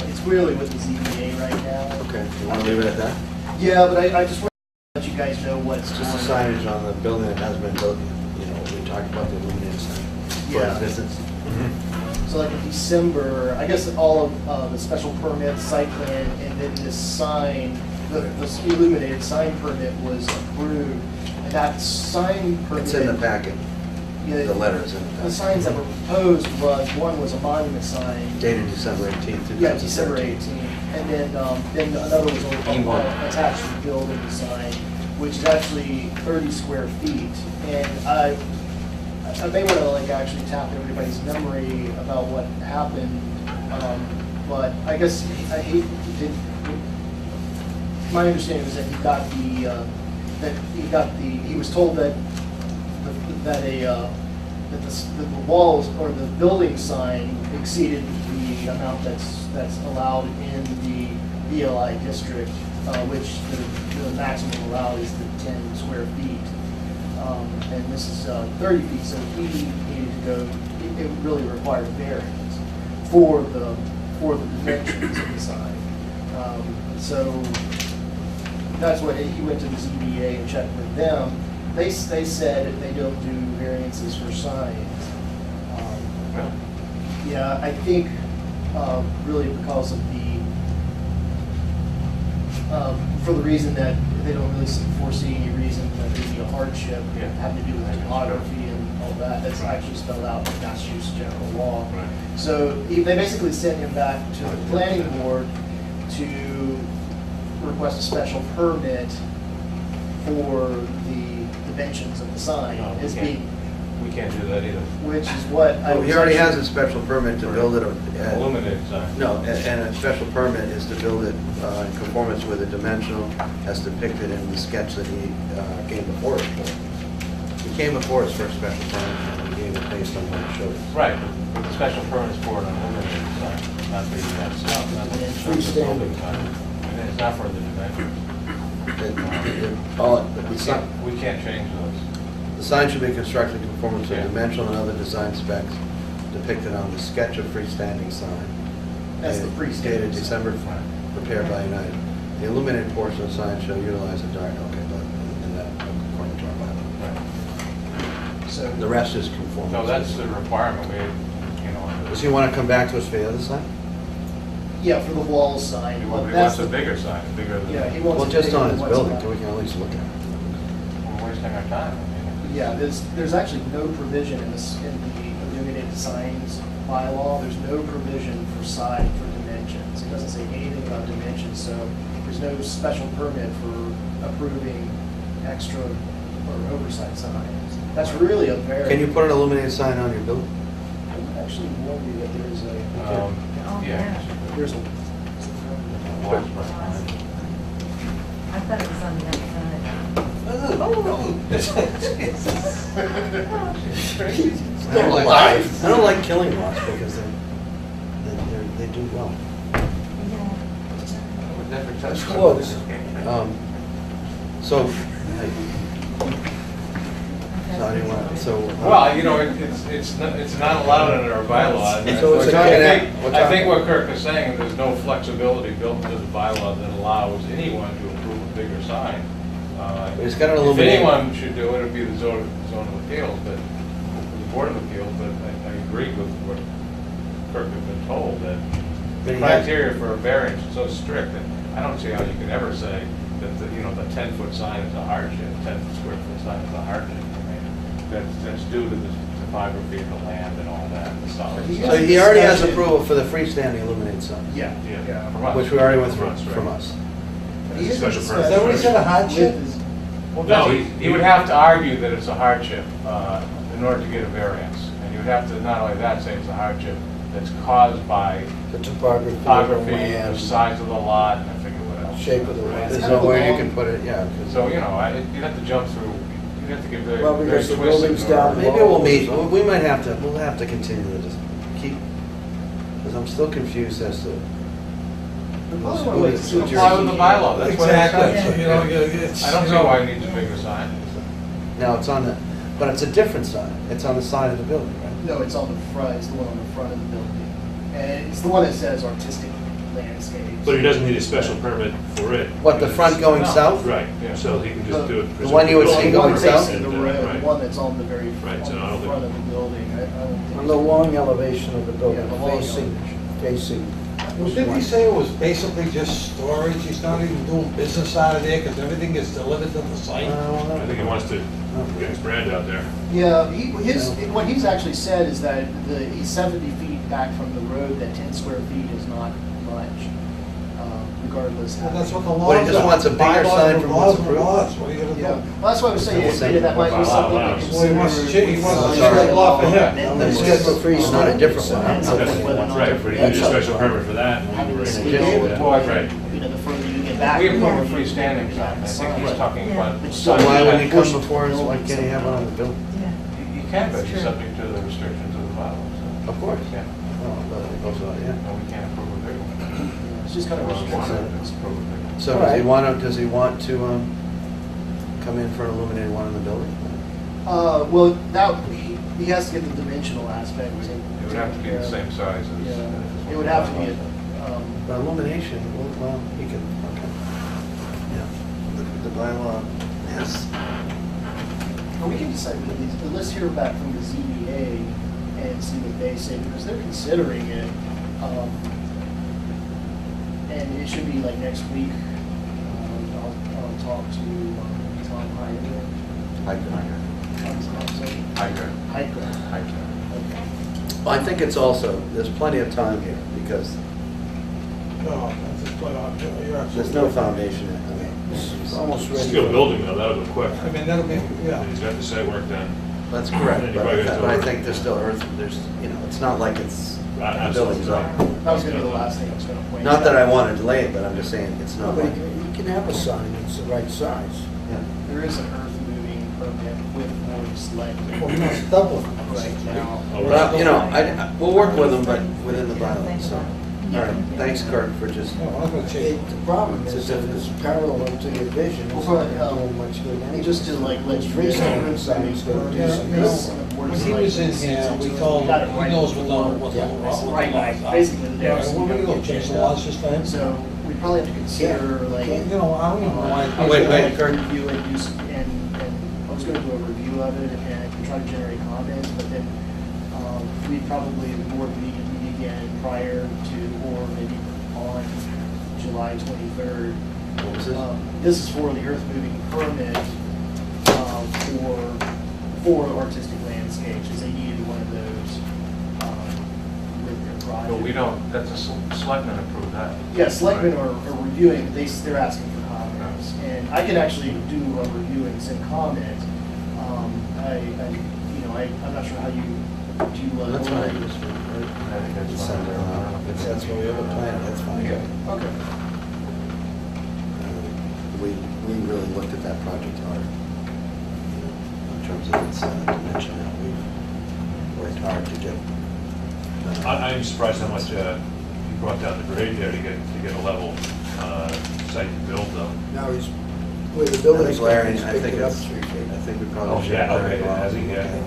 [SPEAKER 8] It's really with the ZBA right now.
[SPEAKER 3] Okay, you want to leave it at that?
[SPEAKER 8] Yeah, but I just want to let you guys know what's
[SPEAKER 3] It's just the
[SPEAKER 8] going on.
[SPEAKER 3] signage on the building that has been built, you know, we talked about the illuminated sign.
[SPEAKER 8] Yeah.
[SPEAKER 3] For instance.
[SPEAKER 8] So like in December, I guess all of the special permit, site plan, and then this sign, the illuminated sign permit was approved. And that sign permit.
[SPEAKER 3] It's in the packet,
[SPEAKER 8] Yeah,
[SPEAKER 3] the letter is in the
[SPEAKER 8] The
[SPEAKER 3] packet.
[SPEAKER 8] signs that were proposed one was a monument sign.
[SPEAKER 3] Dated December 18th, 2013.
[SPEAKER 8] Yeah, December 18th. And then another was attached to the building design, which is actually 30 square feet. And I may want to like actually tap everybody's memory about what happened. But I guess my understanding was that he was told that the walls or the building sign exceeded the amount that's allowed in the BLI district, which the maximum allowed is the 10 square feet. And this is 30 feet, so he needed to go, it really required a variance for the dimensions of the sign. So that's what, he went to the ZBA and checked with them. They said they don't do variances for signs. Yeah, I think really because of for the reason that they don't really foresee any reason that there'd be a hardship
[SPEAKER 5] Yeah.
[SPEAKER 8] having to do with topography and all that. That's actually spelled out in Massachusetts general law.
[SPEAKER 7] Right.
[SPEAKER 8] So they basically sent him back to the planning board to request a special permit for the dimensions of the sign.
[SPEAKER 5] No,
[SPEAKER 8] Is being,
[SPEAKER 5] We can't do that either.
[SPEAKER 8] which is what I was
[SPEAKER 3] He already has a
[SPEAKER 8] actually-
[SPEAKER 3] special permit to build it.
[SPEAKER 5] Illuminated sign.
[SPEAKER 3] No, and a special permit is to build it in conformance with the dimensional as depicted in the sketch that he came before us for. He came before us for a special permit, and we gave it based on what it showed us.
[SPEAKER 5] Right, but the special permit is for an illuminated sign, not the stuff, not the building sign. And it's not for the dimensions. We can't change those.
[SPEAKER 3] The sign should be constructed in conformance with
[SPEAKER 5] Yeah.
[SPEAKER 3] dimensional and other design specs depicted on the sketch of freestanding sign.
[SPEAKER 8] That's the freestanding
[SPEAKER 3] Dated
[SPEAKER 8] sign.
[SPEAKER 3] December, prepared by United. The illuminated portion of the sign shall utilize a dark, okay, but, and that according to our bylaw.
[SPEAKER 5] Right.
[SPEAKER 8] So,
[SPEAKER 3] The rest is conformance.
[SPEAKER 5] No, that's the requirement, we.
[SPEAKER 3] Does he want to come back to us for the other sign?
[SPEAKER 8] yeah, for the wall sign.
[SPEAKER 5] He
[SPEAKER 8] well,
[SPEAKER 5] wants
[SPEAKER 8] that's
[SPEAKER 5] a
[SPEAKER 8] the-
[SPEAKER 5] bigger sign, bigger than.
[SPEAKER 8] Yeah, he wants.
[SPEAKER 3] Well,
[SPEAKER 8] it
[SPEAKER 3] just
[SPEAKER 8] bigger
[SPEAKER 3] on
[SPEAKER 8] than
[SPEAKER 3] his
[SPEAKER 8] what's
[SPEAKER 3] building,
[SPEAKER 8] allowed.
[SPEAKER 3] so we can at least look at it.
[SPEAKER 5] We're wasting our time.
[SPEAKER 8] Yeah, there's actually no provision in this, in the illuminated signs bylaw, there's no provision for sign for dimensions. It doesn't say anything about dimensions, so there's no special permit for approving extra or oversight signs. That's really a very.
[SPEAKER 3] Can you put an illuminated sign on your building?
[SPEAKER 8] I'm actually warning you that there's a,
[SPEAKER 5] Um,
[SPEAKER 6] Oh,
[SPEAKER 5] Yeah.
[SPEAKER 8] there's a,
[SPEAKER 5] Walls,
[SPEAKER 6] I thought it was on the outside.
[SPEAKER 3] I don't like killing wasps because they do well.
[SPEAKER 6] Yeah.
[SPEAKER 5] I would never touch.
[SPEAKER 9] Close.
[SPEAKER 3] So, how do you want, so.
[SPEAKER 5] Well, you know, it's not allowed under our bylaws.
[SPEAKER 3] So it's
[SPEAKER 5] I think what Kirk is saying, there's no flexibility built into the bylaw that allows anyone to approve a bigger sign.
[SPEAKER 3] It's got an
[SPEAKER 5] If
[SPEAKER 3] illuminated.
[SPEAKER 5] anyone should do it, it'd be the zone of appeals, but the board of appeals, but I agree with what Kirk has been told, that
[SPEAKER 3] But
[SPEAKER 5] the
[SPEAKER 3] he has-
[SPEAKER 5] criteria for a variance is so strict that I don't see how you can ever say that, the 10-foot sign is a hardship, 10-square-foot sign is a hardship. I mean, that's due to the topography of the land and all that, the solid.
[SPEAKER 3] So he already has approval for the freestanding illuminated sign,
[SPEAKER 8] yeah.
[SPEAKER 5] Yeah, from us.
[SPEAKER 3] which we already went through
[SPEAKER 7] From us, right.
[SPEAKER 3] from us.
[SPEAKER 8] He is
[SPEAKER 7] Special
[SPEAKER 8] discussing-
[SPEAKER 7] permit.
[SPEAKER 9] Is that what he said, a hardship?
[SPEAKER 8] With his-
[SPEAKER 5] Well,
[SPEAKER 7] No,
[SPEAKER 5] no, he would have to argue that it's a hardship in order to get a variance. And you would have to not only that, say it's a hardship that's caused by
[SPEAKER 9] The topography of the
[SPEAKER 5] topography, the
[SPEAKER 9] land,
[SPEAKER 5] size of the lot, and I forget what else.
[SPEAKER 9] shape of the land.
[SPEAKER 3] There's no way you can put it, yeah. 'cause-
[SPEAKER 5] So, you'd have to jump through, you'd have to get very,
[SPEAKER 9] Well,
[SPEAKER 5] very
[SPEAKER 9] because the
[SPEAKER 5] twisted.
[SPEAKER 9] building's
[SPEAKER 5] in order-
[SPEAKER 9] down
[SPEAKER 3] Maybe we'll meet, we might have to, we'll have to continue to just keep, because I'm still confused as to.
[SPEAKER 8] Probably wanna wait to see what
[SPEAKER 5] Comply with the bylaw, that's what it
[SPEAKER 4] Exactly,
[SPEAKER 5] says.
[SPEAKER 4] so, you know, it's.
[SPEAKER 5] I don't
[SPEAKER 4] you
[SPEAKER 5] see
[SPEAKER 4] know,
[SPEAKER 5] why he needs a bigger sign.
[SPEAKER 3] Now, it's on the, but it's a different sign, it's on the side of the building, right?
[SPEAKER 8] No, it's on the front, it's the one on the front of the building. And it's the one that says artistic landscapes.
[SPEAKER 7] But he doesn't need a special permit for it.
[SPEAKER 3] What, the front going
[SPEAKER 5] No.
[SPEAKER 3] south?
[SPEAKER 7] Right, so he can just do it.
[SPEAKER 3] The one you would see
[SPEAKER 8] The one
[SPEAKER 3] going south?
[SPEAKER 8] facing the
[SPEAKER 7] And,
[SPEAKER 8] road,
[SPEAKER 7] right.
[SPEAKER 8] the one that's on the very,
[SPEAKER 7] Right,
[SPEAKER 8] on
[SPEAKER 7] so I don't
[SPEAKER 8] the front of
[SPEAKER 7] think-
[SPEAKER 8] the building, I don't think.
[SPEAKER 9] On the long elevation of the building,
[SPEAKER 8] Yeah, the long
[SPEAKER 9] facing.
[SPEAKER 4] Well, didn't he say it was basically just storage? He's not even doing business out of there because everything is delivered to the site?
[SPEAKER 7] I think he wants to get his brand out there.
[SPEAKER 8] Yeah, what he's actually said is that he's 70 feet back from the road, that 10 square feet is not much, regardless.
[SPEAKER 4] Well, that's what the law.
[SPEAKER 3] But he just wants a bigger sign from what's approved.
[SPEAKER 4] What are you gonna do?
[SPEAKER 8] Yeah, well, that's why I was saying,
[SPEAKER 3] That's the
[SPEAKER 8] that might be
[SPEAKER 5] same.
[SPEAKER 8] something
[SPEAKER 5] Well,
[SPEAKER 8] to
[SPEAKER 4] he wants to
[SPEAKER 8] consider.
[SPEAKER 4] change- he wants
[SPEAKER 3] to
[SPEAKER 8] with
[SPEAKER 3] change
[SPEAKER 8] the
[SPEAKER 4] off of him.
[SPEAKER 8] amendment.
[SPEAKER 9] Let's get the freestanding.
[SPEAKER 3] Not a different one.
[SPEAKER 8] Depends on whether or not-
[SPEAKER 7] Right, but he needs a special permit for that. and
[SPEAKER 8] Having
[SPEAKER 7] we
[SPEAKER 8] this
[SPEAKER 7] were
[SPEAKER 8] legal
[SPEAKER 7] able to do that.
[SPEAKER 8] report,
[SPEAKER 7] Right.
[SPEAKER 8] the further you get back.
[SPEAKER 5] We
[SPEAKER 8] the
[SPEAKER 5] approve
[SPEAKER 8] more
[SPEAKER 5] a freestanding sign, I think he's talking
[SPEAKER 6] Yeah.
[SPEAKER 5] about.
[SPEAKER 3] So why would he come before us, why can't he have one on the building?
[SPEAKER 6] Yeah.
[SPEAKER 5] You can, but
[SPEAKER 6] That's
[SPEAKER 5] he's
[SPEAKER 6] true.
[SPEAKER 5] subject to the restrictions of the bylaws.
[SPEAKER 3] Of course.
[SPEAKER 5] Yeah,
[SPEAKER 3] Oh, but it goes on, yeah.
[SPEAKER 5] no, we can't approve a big one.
[SPEAKER 8] It's just kind of
[SPEAKER 5] Well,
[SPEAKER 8] restricted.
[SPEAKER 5] let's approve a big one.
[SPEAKER 3] So does he want to come in for an illuminated one in the building?
[SPEAKER 8] Well, he has to get the dimensional aspect.
[SPEAKER 5] It would have to be the same size as.
[SPEAKER 8] Yeah, it would have to be,
[SPEAKER 3] But illumination, well, he can, okay. Yeah, the bylaw, yes.
[SPEAKER 8] well, we can decide, let's hear back from the ZBA and see what they say, because they're considering it. And it should be like next week, talk to Tom Hyden.
[SPEAKER 5] Hydrant.
[SPEAKER 8] Hiker. Okay.
[SPEAKER 3] Well, I think it's also, there's plenty of time here, because
[SPEAKER 4] No, that's just what you're absolutely.
[SPEAKER 3] there's no foundation. I mean,
[SPEAKER 9] It's almost ready.
[SPEAKER 7] Still building though, that'll go quick.
[SPEAKER 4] I mean, that'll be, yeah.
[SPEAKER 7] He's got the site work done.
[SPEAKER 3] That's correct,
[SPEAKER 7] And
[SPEAKER 3] but
[SPEAKER 7] you're
[SPEAKER 3] I
[SPEAKER 7] right,
[SPEAKER 3] but I
[SPEAKER 7] it's
[SPEAKER 3] think there's still earth, there's, it's not like it's, the
[SPEAKER 7] Absolutely.
[SPEAKER 3] building's up.
[SPEAKER 8] That was gonna be the last thing I was gonna point out.
[SPEAKER 3] Not that I want to delay it, but I'm just saying, it's
[SPEAKER 9] No,
[SPEAKER 3] not
[SPEAKER 9] but
[SPEAKER 3] like.
[SPEAKER 9] you can have a sign that's the right size.
[SPEAKER 3] Yeah.
[SPEAKER 8] There is an earth moving permit with Board of Selectmen
[SPEAKER 4] Well, we must double.
[SPEAKER 8] right now.
[SPEAKER 7] Oh,
[SPEAKER 3] But, we'll work with them, but within the bylaws, so. All right, thanks, Kirk, for just,
[SPEAKER 4] No, I'm gonna change.
[SPEAKER 9] The problem is if it's parallel to your vision, it's
[SPEAKER 8] Well,
[SPEAKER 9] not doing much good anyway.
[SPEAKER 8] Just to like let you
[SPEAKER 9] Freestanding signs gonna do some
[SPEAKER 4] You know,
[SPEAKER 9] good.
[SPEAKER 4] when he was in here, we told him, he knows what the
[SPEAKER 9] Yeah.
[SPEAKER 4] laws are.
[SPEAKER 8] Basically,
[SPEAKER 4] Yeah,
[SPEAKER 8] there's.
[SPEAKER 4] what are we gonna change the laws just for him?
[SPEAKER 8] So we probably have to consider like.
[SPEAKER 4] You know, I don't even know why.
[SPEAKER 3] Wait, Kurt.
[SPEAKER 8] Review and use, and I was gonna do a review of it and try to generate comments, but then, we'd probably, the board would need to meet again prior to, or maybe on July 23rd.
[SPEAKER 3] what was this?
[SPEAKER 8] This is for the earth moving permit, for artistic landscapes, because they needed one of those, with their project.
[SPEAKER 5] But we don't, that's a selectmen approve that.
[SPEAKER 8] Yeah, selectmen are reviewing, but they're asking for comments, and I could actually do a review and send comment. I'm not sure how you do.
[SPEAKER 3] That's fine.
[SPEAKER 5] I think that's
[SPEAKER 3] Send it around. If that's what we have a plan, that's fine.
[SPEAKER 8] Okay.
[SPEAKER 3] We really looked at that project hard, in terms of its dimension, and we've worked hard to get.
[SPEAKER 7] I'm surprised how much you brought down the grade there to get a level site to build though.
[SPEAKER 9] Now he's, where the
[SPEAKER 3] I
[SPEAKER 9] building's
[SPEAKER 3] think Larry,
[SPEAKER 9] he's
[SPEAKER 3] I
[SPEAKER 9] picked
[SPEAKER 3] think
[SPEAKER 9] it up
[SPEAKER 3] it's,
[SPEAKER 9] 3 feet.
[SPEAKER 3] I think we
[SPEAKER 7] Oh,
[SPEAKER 3] probably should.
[SPEAKER 7] yeah, okay, has he, yeah.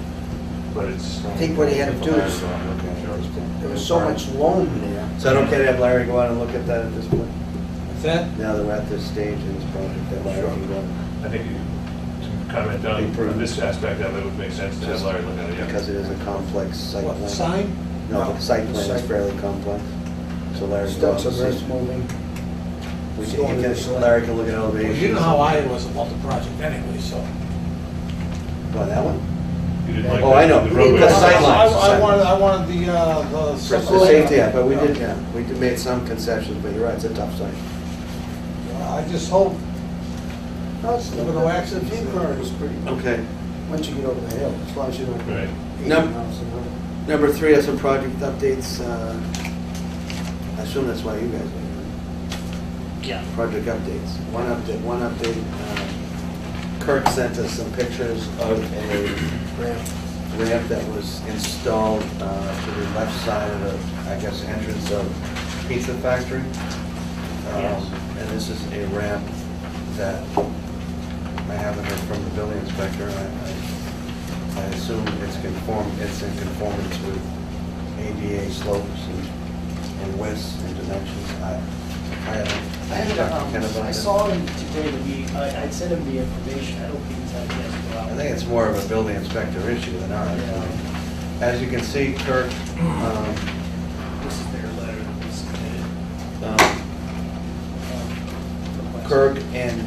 [SPEAKER 7] But it's.
[SPEAKER 9] I think what he had to do is, there was so much loam there.
[SPEAKER 3] Is that okay to have Larry go out and look at that at this point?
[SPEAKER 4] What's that?
[SPEAKER 3] Now that we're at this stage in this project, that Larry can go,
[SPEAKER 7] I think to comment on this aspect of it would make sense to have Larry look at it, yeah.
[SPEAKER 3] because it is a complex site
[SPEAKER 4] What, the
[SPEAKER 3] plan.
[SPEAKER 4] sign?
[SPEAKER 3] No, the site plan is fairly complex, so Larry can go out
[SPEAKER 9] Steps
[SPEAKER 3] and
[SPEAKER 9] of earth
[SPEAKER 3] see.
[SPEAKER 9] moving.
[SPEAKER 3] Larry can look at
[SPEAKER 4] Well,
[SPEAKER 3] elevations.
[SPEAKER 4] you know how I was about the project anyway, so.
[SPEAKER 3] Well, that one?
[SPEAKER 7] You didn't like
[SPEAKER 3] Oh, I know.
[SPEAKER 7] the roadway.
[SPEAKER 3] The sight lines.
[SPEAKER 4] I wanted the
[SPEAKER 3] For
[SPEAKER 4] separation.
[SPEAKER 3] safety, yeah, but we did, made some concessions, but you're right, it's a tough site.
[SPEAKER 4] I just hope,
[SPEAKER 9] No, it's
[SPEAKER 4] Never no accidents.
[SPEAKER 9] The view corridor is pretty,
[SPEAKER 3] Okay.
[SPEAKER 9] once you get over the hill, as long as you don't.
[SPEAKER 7] Right.
[SPEAKER 9] 80
[SPEAKER 3] Num-
[SPEAKER 9] miles an hour.
[SPEAKER 3] Number 3 has some project updates. I assume that's why you guys are here.
[SPEAKER 8] Yeah.
[SPEAKER 3] Project updates. One update, Kirk sent us some pictures of a ramp that was installed to the left side of the, I guess, entrance of Pizza Factory.
[SPEAKER 8] Yes.
[SPEAKER 3] And this is a ramp that I haven't heard from the building inspector. I assume it's in conformance with ADA slopes and widths and dimensions. I haven't talked to Ken about
[SPEAKER 8] I
[SPEAKER 3] that.
[SPEAKER 8] saw him today, I'd sent him the information, I don't think he's had a chance to go out.
[SPEAKER 3] I think it's more of a building inspector issue than ours. As you can see, Kirk,
[SPEAKER 8] This is their letter that was submitted.
[SPEAKER 3] Kirk, in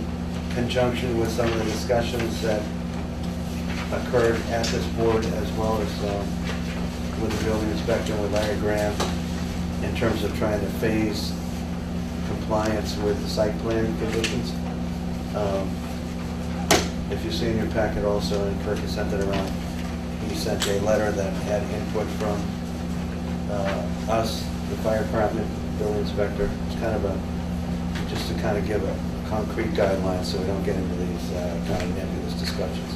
[SPEAKER 3] conjunction with some of the discussions that occurred at this board, as well as with the building inspector, with Larry Graham, in terms of trying to phase compliance with the site plan conditions. If you see in your packet also, and Kirk has sent it around, he sent a letter that had input from us, the fire department, building inspector. It's kind of just to kind of give a concrete guideline so we don't get into these kind of nebulous discussions.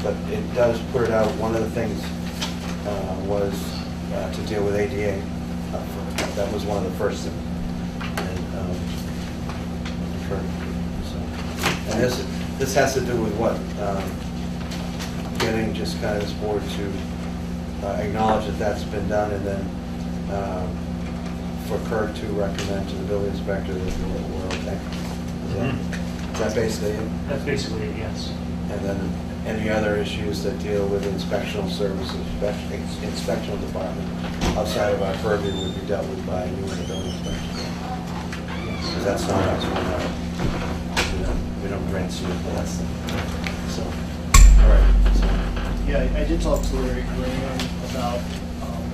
[SPEAKER 3] But it does put it out. One of the things was to deal with ADA. That was one of the first things. And this has to do with what? Getting just kind of this board to acknowledge that that's been done, and then for Kirk to recommend to the building inspector that we're okay. Is that basically it?
[SPEAKER 10] That's basically it, yes.
[SPEAKER 3] And then any other issues that deal with inspectional services, inspectional department outside of our purview would be dealt with by you and the building inspector. Because that's not us. compliance with that. So, all right, so.
[SPEAKER 8] Yeah, I did talk to Larry Graham about,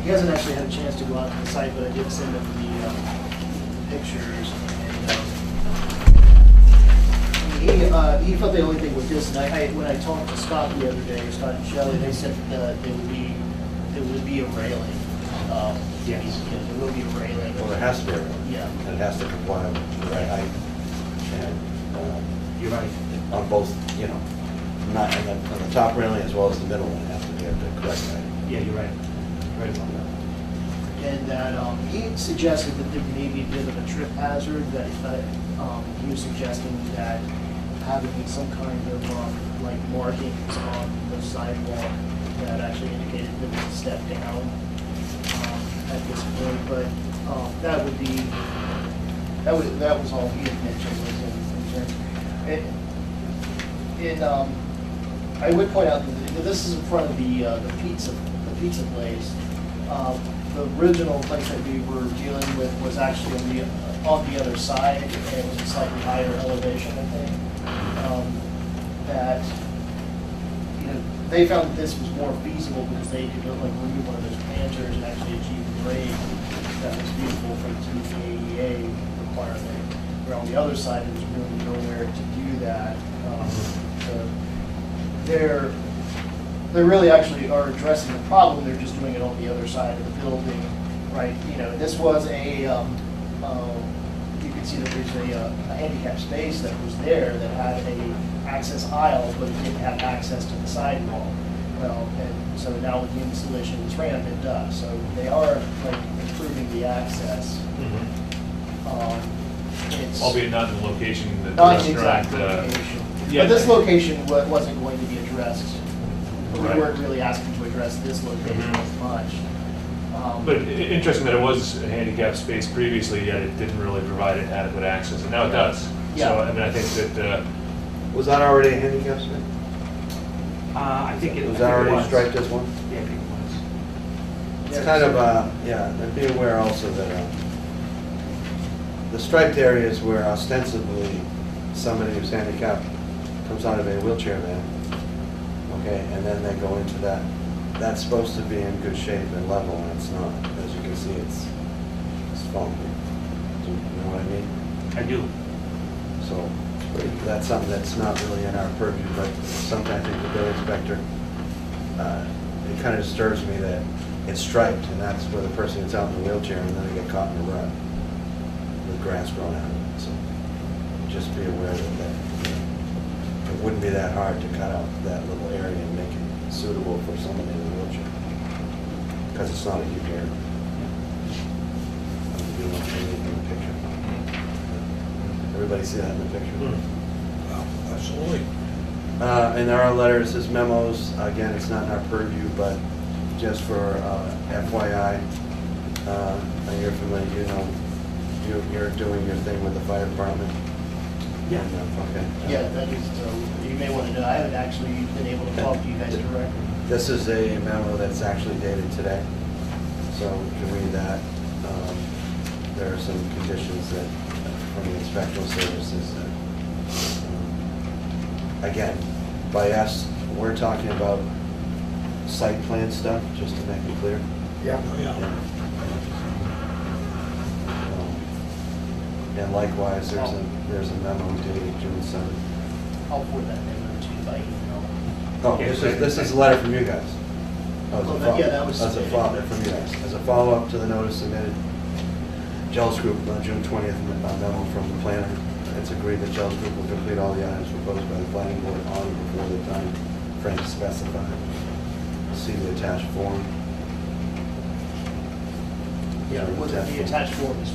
[SPEAKER 8] he hasn't actually had a chance to go out to the site, but I did send him the pictures. And he felt the only thing with this, and when I talked to Scott the other day, Scott and Shelley, they said that there would be a railing.
[SPEAKER 9] Yes.
[SPEAKER 8] There will be a railing.
[SPEAKER 3] Well, there has to be a railing.
[SPEAKER 8] Yeah.
[SPEAKER 3] And it has to comply with the right height. And
[SPEAKER 9] You're right.
[SPEAKER 3] on both, not on the top railing as well as the middle one, it has to be at the correct height.
[SPEAKER 9] Yeah, you're right. Right about that.
[SPEAKER 8] And that he suggested that there may be a bit of a trip hazard, that he was suggesting that having some kind of like markings on the sidewalk that actually indicated that it was a step down at this point, but that was all he had mentioned was in I would point out that this is in front of the pizza place. The original place that we were dealing with was actually on the other side, and it was a slightly higher elevation, I think. That they found that this was more feasible because they could remove one of those planters and actually achieve the grade that was feasible for the AEA requirement. Where on the other side, there was really nowhere to do that. They really actually are addressing the problem. They're just doing it on the other side of the building, right? This was you can see that there's a handicap space that was there that had a access aisle, but it didn't have access to the sidewalk. Well, and so now with the installation of this ramp, it does. So they are improving the access. It's
[SPEAKER 7] Albeit not in the location that the
[SPEAKER 8] not the exact
[SPEAKER 7] restaurant.
[SPEAKER 8] location.
[SPEAKER 7] Yeah.
[SPEAKER 8] But this location wasn't going to be addressed. We
[SPEAKER 7] Right.
[SPEAKER 8] weren't really asking to address this location
[SPEAKER 7] Mhm.
[SPEAKER 8] as much.
[SPEAKER 7] But interesting that it was a handicap space previously, yet it didn't really provide adequate access, and now it does.
[SPEAKER 8] Yeah.
[SPEAKER 7] So, I mean, I think that,
[SPEAKER 3] Was that already a handicap space?
[SPEAKER 9] I think it
[SPEAKER 3] Was that already
[SPEAKER 9] was.
[SPEAKER 3] striped as one?
[SPEAKER 9] Yeah, I think it was.
[SPEAKER 3] It's kind of, and be aware also that the striped areas where ostensibly somebody who's handicapped comes out of a wheelchair van, okay, and then they go into that, that's supposed to be in good shape and level, and it's not. As you can see, it's funky. Do you know what I mean?
[SPEAKER 9] I do.
[SPEAKER 3] So that's something that's not really in our purview, but sometimes I think the building inspector, it kind of disturbs me that it's striped, and that's where the person gets out in the wheelchair, and then they get caught in the rut with grass growing out of it. So just be aware that it wouldn't be that hard to cut out that little area and make it suitable for somebody in a wheelchair, because it's not a huge area. You don't see anything in the picture. Everybody see that in the picture?
[SPEAKER 9] Absolutely.
[SPEAKER 3] And there are letters, there's memos, again, it's not in our purview, but just for FYI, you're familiar, you're doing your thing with the fire department?
[SPEAKER 9] Yeah.
[SPEAKER 3] Okay.
[SPEAKER 8] Yeah, that is, you may want to know, I haven't actually been able to talk to you guys directly.
[SPEAKER 3] This is a memo that's actually dated today, so you can read that. There are some conditions that, from the inspectional services that, again, by us, we're talking about site plan stuff, just to make it clear.
[SPEAKER 9] Yeah.
[SPEAKER 3] And likewise, there's a memo dated June 7th.
[SPEAKER 8] I'll forward that memo to you by email.
[SPEAKER 3] Oh, this is a letter from you guys. Oh, as a
[SPEAKER 8] Well, yeah, that was
[SPEAKER 3] As a
[SPEAKER 8] submitted.
[SPEAKER 3] follow, from you guys. As a follow-up to the notice submitted, Gels Group, on June 20th, memo from the planner. It's agreed that Gels Group will complete all the items proposed by the planning board on or before the time frame specified. See the attached form.
[SPEAKER 8] Yeah, the attached form it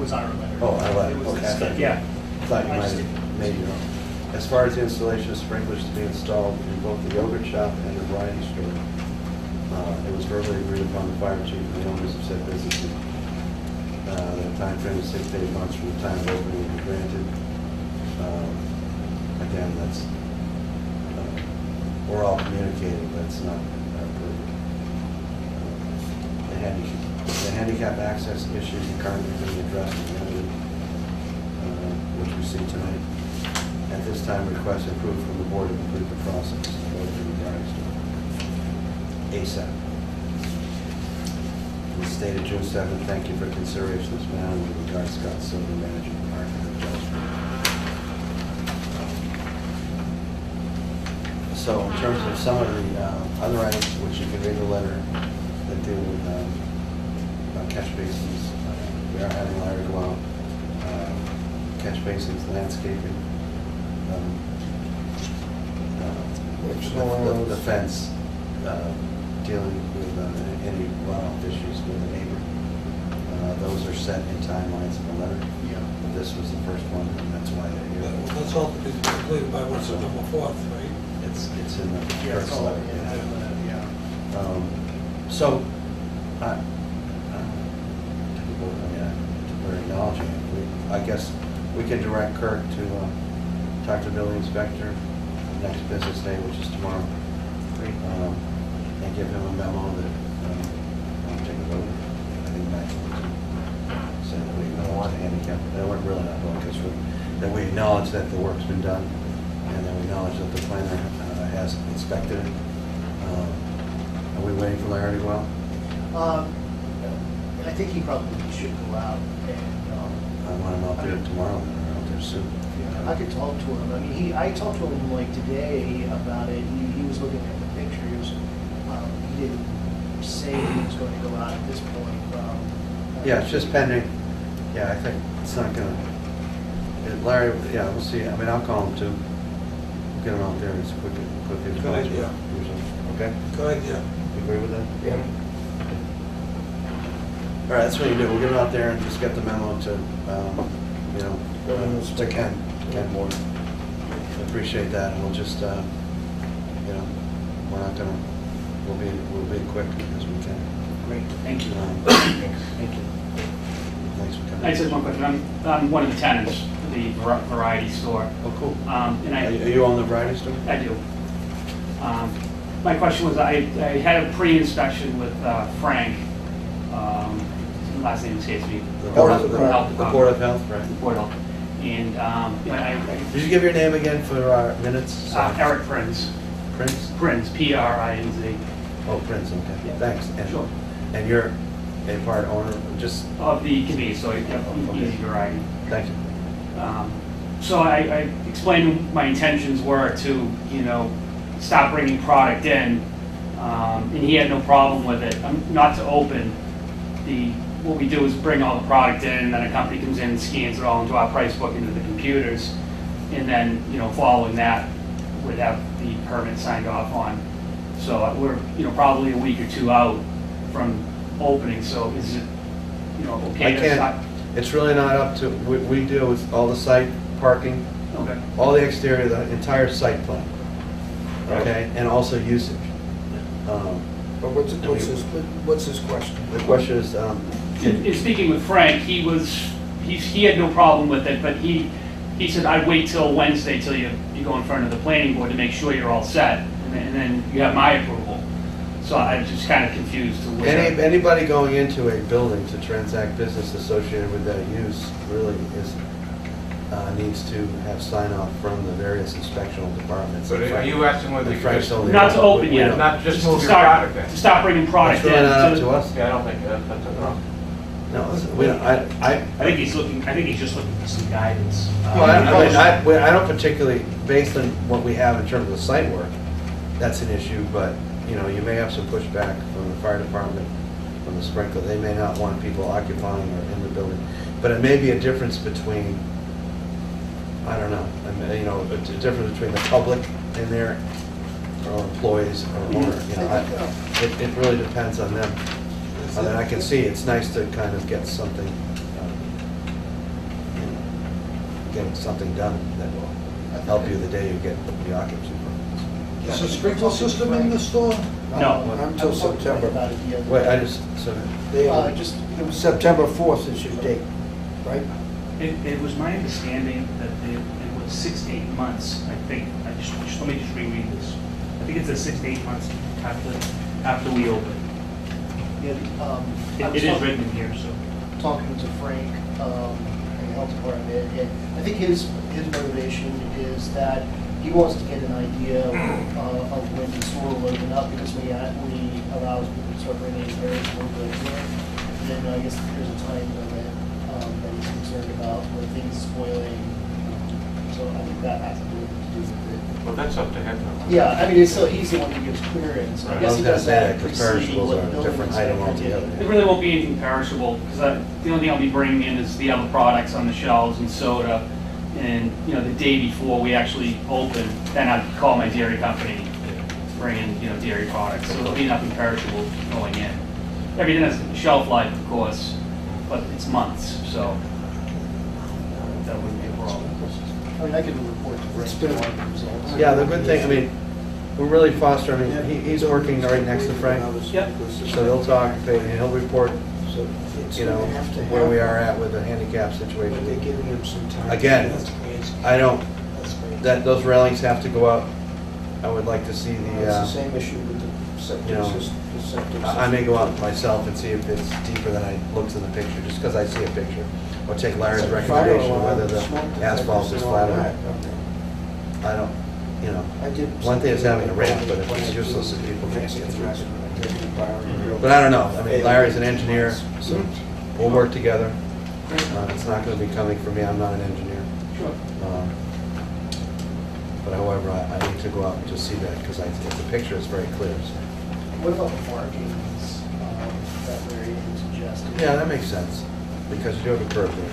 [SPEAKER 8] was our letter.
[SPEAKER 3] Oh, our letter,
[SPEAKER 8] It was
[SPEAKER 3] okay.
[SPEAKER 8] the schedule.
[SPEAKER 9] Yeah.
[SPEAKER 3] Thought you
[SPEAKER 8] I
[SPEAKER 3] might
[SPEAKER 8] just-
[SPEAKER 3] have made your own. As far as the installation of sprinklers to be installed in both the yogurt shop and the variety store, it was verbally agreed upon the fire chief and the owners of said businesses. The time frame is 6 to 8 months from the time of opening will be granted. Again, that's, we're all communicating, but it's not our purview. The handicap access issues are currently being addressed and remedied, which we see tonight. At this time request approval from the board to complete the process. Those are regards to ASAP. In the state of June 7th, thank you for consideration of this matter with regards to Scott Silver, managing partner of Judge Street. So in terms of some of the other items, which you can read the letter that deal with catch basins, we are having Larry go out, catch basins, landscaping, the fence, dealing with any runoff issues with the neighbor. Those are set in timelines in the letter.
[SPEAKER 8] Yeah.
[SPEAKER 3] But this was the first one, and that's why they're here.
[SPEAKER 4] That's all to be completed by what's September 4th, right?
[SPEAKER 3] It's in the
[SPEAKER 8] Yeah, it's
[SPEAKER 3] first
[SPEAKER 8] all,
[SPEAKER 3] letter.
[SPEAKER 8] yeah.
[SPEAKER 3] So, we're acknowledging it. I guess we can direct Kirk to talk to the building inspector next business day, which is tomorrow. And give him a memo that, I'll take a vote. I think Max wants to say that we don't want to handicap, that we're really not voting, because that we acknowledge that the work's been done, and that we acknowledge that the planner has inspected it. Are we waiting for Larry to go out?
[SPEAKER 8] I think he probably should go out and,
[SPEAKER 3] I want him out there tomorrow, or out there soon.
[SPEAKER 8] I could talk to him. I mean, I talked to him like today about it. He was looking at the pictures. He didn't say he was going to go out at this point.
[SPEAKER 3] Yeah, it's just pending. Yeah, I think it's not gonna, Larry, yeah, we'll see. I mean, I'll call him too. Get him out there as quickly as
[SPEAKER 4] Good
[SPEAKER 3] possible.
[SPEAKER 4] idea.
[SPEAKER 3] Usually. Okay?
[SPEAKER 4] Good idea.
[SPEAKER 3] You agree with that?
[SPEAKER 9] Yeah.
[SPEAKER 3] All right, that's what you do. We'll get him out there and just get the memo to, to Ken Moore. I appreciate that, and we'll just, we're not gonna, we'll be quick as we can.
[SPEAKER 10] Great, thank you.
[SPEAKER 3] Thank you. Thanks for coming.
[SPEAKER 10] I just have one question. I'm one of the tenants of the variety store.
[SPEAKER 3] Oh, cool.
[SPEAKER 10] And
[SPEAKER 3] Are you on the variety store?
[SPEAKER 10] I do. My question was, I had a pre-inspection with Frank. Last name escapes me.
[SPEAKER 3] The Board of
[SPEAKER 10] Health
[SPEAKER 3] the Board of Health, right?
[SPEAKER 10] Board of Health. And
[SPEAKER 3] Did you give your name again for our minutes?
[SPEAKER 10] Eric Prinz.
[SPEAKER 3] Prince?
[SPEAKER 10] Prinz, P-R-I-N-Z.
[SPEAKER 3] Oh, Prince, okay.
[SPEAKER 10] Yeah.
[SPEAKER 3] Thanks. And-
[SPEAKER 10] Sure.
[SPEAKER 3] And you're a part owner, just,
[SPEAKER 10] Of the convenience store, easy variety.
[SPEAKER 3] thank you.
[SPEAKER 10] So I explained my intentions were to, stop bringing product in, and he had no problem with it. Not to open. What we do is bring all the product in, and then a company comes in and scans it all into our price book into the computers, and then, following that, would have the permit signed off on. So we're, probably a week or two out from opening, so is it, okay
[SPEAKER 3] I
[SPEAKER 10] to
[SPEAKER 3] can't,
[SPEAKER 10] stop?
[SPEAKER 3] it's really not up to, we deal with all the site parking,
[SPEAKER 10] Okay.
[SPEAKER 3] all the exterior, the entire site plan, okay, and also usage.
[SPEAKER 9] But what's his question?
[SPEAKER 3] The question is,
[SPEAKER 10] In speaking with Frank, he had no problem with it, but he said, I'd wait till Wednesday till you go in front of the planning board to make sure you're all set, and then you have my approval. So I'm just kind of confused to where.
[SPEAKER 3] anybody going into a building to transact business associated with that use really is, needs to have sign off from the various inspectional departments.
[SPEAKER 5] But are you asking whether you
[SPEAKER 3] Frank's
[SPEAKER 5] just,
[SPEAKER 3] only-
[SPEAKER 10] Not to open
[SPEAKER 3] we
[SPEAKER 10] yet.
[SPEAKER 3] don't-
[SPEAKER 5] not just
[SPEAKER 10] to
[SPEAKER 5] move your
[SPEAKER 10] start-
[SPEAKER 5] product in?
[SPEAKER 10] To stop bringing product
[SPEAKER 3] That's
[SPEAKER 10] in.
[SPEAKER 3] really not up to us.
[SPEAKER 5] Yeah, I don't think that's a problem.
[SPEAKER 3] No, listen, we don't, I
[SPEAKER 10] think he's just looking for some guidance.
[SPEAKER 3] Well, I don't particularly, based on what we have in terms of the site work, that's an issue, but, you may have some pushback from the fire department, from the sprinkler. They may not want people occupying or in the building. But it may be a difference between, I don't know, a difference between the public in there, or employees, or owner, it really depends on them. And I can see, it's nice to kind of get something, get something done that will help you the day you get the occupancy permits.
[SPEAKER 4] Is the sprinkler system in the store?
[SPEAKER 10] No.
[SPEAKER 9] Until September.
[SPEAKER 8] About it the other
[SPEAKER 3] Wait,
[SPEAKER 8] day.
[SPEAKER 9] It was September 4th is your date, right?
[SPEAKER 10] It was my understanding that it was 6 to 8 months, I think. Let me just reread this. I think it's a 6 to 8 months after we open.
[SPEAKER 8] Yeah, I
[SPEAKER 10] It
[SPEAKER 8] was
[SPEAKER 10] is written in here, so.
[SPEAKER 8] talking to Frank, and health department. And I think his motivation is that he wants to get an idea of when the store will open up, because when he allows people to start bringing various workloads in, then I guess there's a time limit that he's concerned about where things spoiling. So I think that has to do with it.
[SPEAKER 5] Well, that's up to him.
[SPEAKER 8] Yeah, I mean, it's still, he's the one who gives clearance. I
[SPEAKER 5] Right.
[SPEAKER 8] guess he does that
[SPEAKER 3] because
[SPEAKER 8] preceding
[SPEAKER 3] perishables
[SPEAKER 8] what
[SPEAKER 3] are a
[SPEAKER 8] building
[SPEAKER 3] different item
[SPEAKER 8] inspector did.
[SPEAKER 3] altogether.
[SPEAKER 10] There really won't be anything perishable, because the only thing I'll be bringing in is the other products on the shelves and soda. And, you know, the day before we actually open, then I'd call my dairy company, bring in, you know, dairy products. So there'll be nothing perishable going in. Everything has shelf life, of course, but it's months, so that wouldn't be a problem.
[SPEAKER 8] I mean, I could report to Rick on the results.
[SPEAKER 3] Yeah, the good thing, I mean, we're really fostering, I mean, he's working right next to Frank,
[SPEAKER 10] Yep.
[SPEAKER 3] so they'll talk, and he'll report,
[SPEAKER 9] So it's
[SPEAKER 3] you know,
[SPEAKER 9] gonna have to
[SPEAKER 3] where we
[SPEAKER 9] happen.
[SPEAKER 3] are at with the handicap
[SPEAKER 9] But
[SPEAKER 3] situation.
[SPEAKER 9] they're giving him some time.
[SPEAKER 3] Again,
[SPEAKER 9] That's crazy.
[SPEAKER 3] I don't,
[SPEAKER 9] That's crazy.
[SPEAKER 3] those railings have to go up. I would like to see
[SPEAKER 9] It's the
[SPEAKER 3] the,
[SPEAKER 9] same issue with the septic
[SPEAKER 3] you know,
[SPEAKER 9] system. the septic
[SPEAKER 3] I may
[SPEAKER 9] system.
[SPEAKER 3] go out myself and see if it's deeper than I looked in the picture, just because I see a picture. Or take Larry's
[SPEAKER 9] It's like fire
[SPEAKER 3] recommendation,
[SPEAKER 9] alarm,
[SPEAKER 3] whether the
[SPEAKER 9] smoke
[SPEAKER 3] asphalt is
[SPEAKER 9] detectors and all
[SPEAKER 3] flat or
[SPEAKER 9] that.
[SPEAKER 3] not. I don't, you know,
[SPEAKER 9] I did.
[SPEAKER 3] one thing is having a ramp, but if it's useless if people can't get through. But I don't know, I mean, Larry's an engineer, so we'll work together. It's not gonna be coming from me, I'm not an engineer.
[SPEAKER 10] Sure.
[SPEAKER 3] But however, I need to go out and just see that, because the picture is very clear. so.
[SPEAKER 8] What about the markings that Larry had suggested?
[SPEAKER 3] Yeah, that makes sense, because you do have a curve there.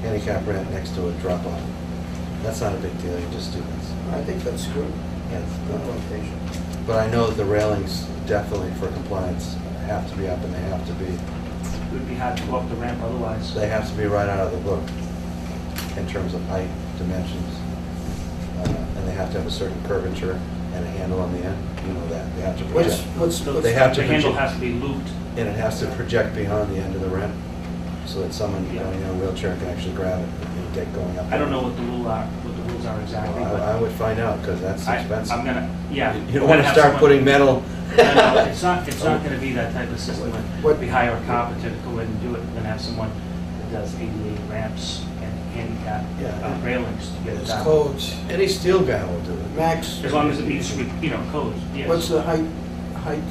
[SPEAKER 3] Handicap ramp next to a drop off. That's not a big deal, you just do this.
[SPEAKER 9] I think that's good.
[SPEAKER 3] Yes.
[SPEAKER 9] Good location.
[SPEAKER 3] But I know that the railings definitely for compliance have to be up, and they have to be,
[SPEAKER 10] It would be hard to go up the ramp otherwise.
[SPEAKER 3] they have to be right out of the book in terms of height, dimensions. And they have to have a certain curvature and a handle on the end, you know that, they have to project. They have to
[SPEAKER 10] The handle
[SPEAKER 3] project,
[SPEAKER 10] has to be looped.
[SPEAKER 3] and it has to project beyond the end of the ramp, so that someone, you know, in a wheelchair can actually grab it and get going up.
[SPEAKER 10] I don't know what the rules are exactly,
[SPEAKER 3] Well, I
[SPEAKER 10] but
[SPEAKER 3] would find out, because that's
[SPEAKER 10] I'm
[SPEAKER 3] expensive.
[SPEAKER 10] gonna, yeah.
[SPEAKER 3] You don't
[SPEAKER 10] we're
[SPEAKER 3] want
[SPEAKER 10] gonna
[SPEAKER 3] to
[SPEAKER 10] have
[SPEAKER 3] start
[SPEAKER 10] someone-
[SPEAKER 3] putting metal.
[SPEAKER 10] No, it's not gonna be that type of system. When we hire a carpenter to go in and do it, we're gonna have someone that does ADA ramps and handicap
[SPEAKER 3] Yeah.
[SPEAKER 10] Railings to get it
[SPEAKER 9] It's
[SPEAKER 10] done.
[SPEAKER 9] codes.
[SPEAKER 3] Any steel guy will do it.
[SPEAKER 9] Max,
[SPEAKER 10] As long as it meets, you know, codes, yes.
[SPEAKER 9] what's the height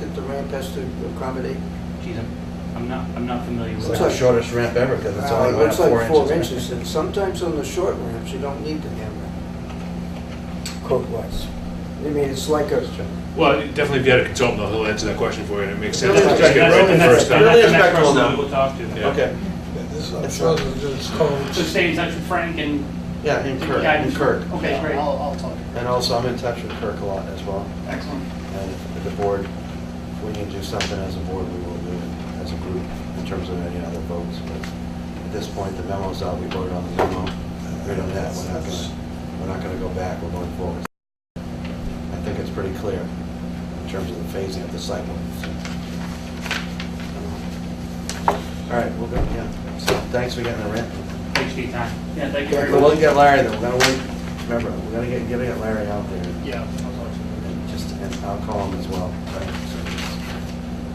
[SPEAKER 9] that the ramp has to accommodate?
[SPEAKER 10] Geez, I'm not familiar with
[SPEAKER 3] It's
[SPEAKER 10] that.
[SPEAKER 3] the shortest ramp ever, because it's only
[SPEAKER 9] It
[SPEAKER 3] about
[SPEAKER 9] looks like
[SPEAKER 3] 4
[SPEAKER 9] 4
[SPEAKER 3] inches.
[SPEAKER 9] inches, and sometimes on the short ramps, you don't need the hammer. Code-wise. I mean, it's like a,
[SPEAKER 7] Well, definitely if you had a consultant, he'll answer that question for you, and it makes sense.
[SPEAKER 3] Building
[SPEAKER 7] to just get
[SPEAKER 3] inspector,
[SPEAKER 7] it right the
[SPEAKER 3] building
[SPEAKER 7] first time.
[SPEAKER 3] Building
[SPEAKER 10] That's the next
[SPEAKER 3] inspector will
[SPEAKER 10] person
[SPEAKER 3] know.
[SPEAKER 10] We'll talk to.
[SPEAKER 7] Yeah.
[SPEAKER 3] Okay,
[SPEAKER 4] I'm sure there's codes.
[SPEAKER 10] So stay in touch with Frank and.
[SPEAKER 3] yeah, and Kirk,
[SPEAKER 10] Yeah,
[SPEAKER 3] and Kirk.
[SPEAKER 10] Okay, great.
[SPEAKER 8] I'll talk to him.
[SPEAKER 3] And also, I'm in touch with Kirk a lot as well.
[SPEAKER 10] Excellent.
[SPEAKER 3] And if the board, if we can do something as a board, we will do it as a group in terms of any other votes. But at this point, the memo's out, we voted on the memo. We're on that, we're not gonna go back, we're going forward. I think it's pretty clear in terms of the phasing of the site work. All right, we'll go, yeah. So thanks for getting the rent.
[SPEAKER 10] Thanks for your time. Yeah, thank you very
[SPEAKER 3] We'll
[SPEAKER 10] much.
[SPEAKER 3] get Larry though, we're gonna wait, remember, we're gonna get Larry out there.
[SPEAKER 8] Yeah, I'll talk to him.
[SPEAKER 3] And I'll call him as well, right? So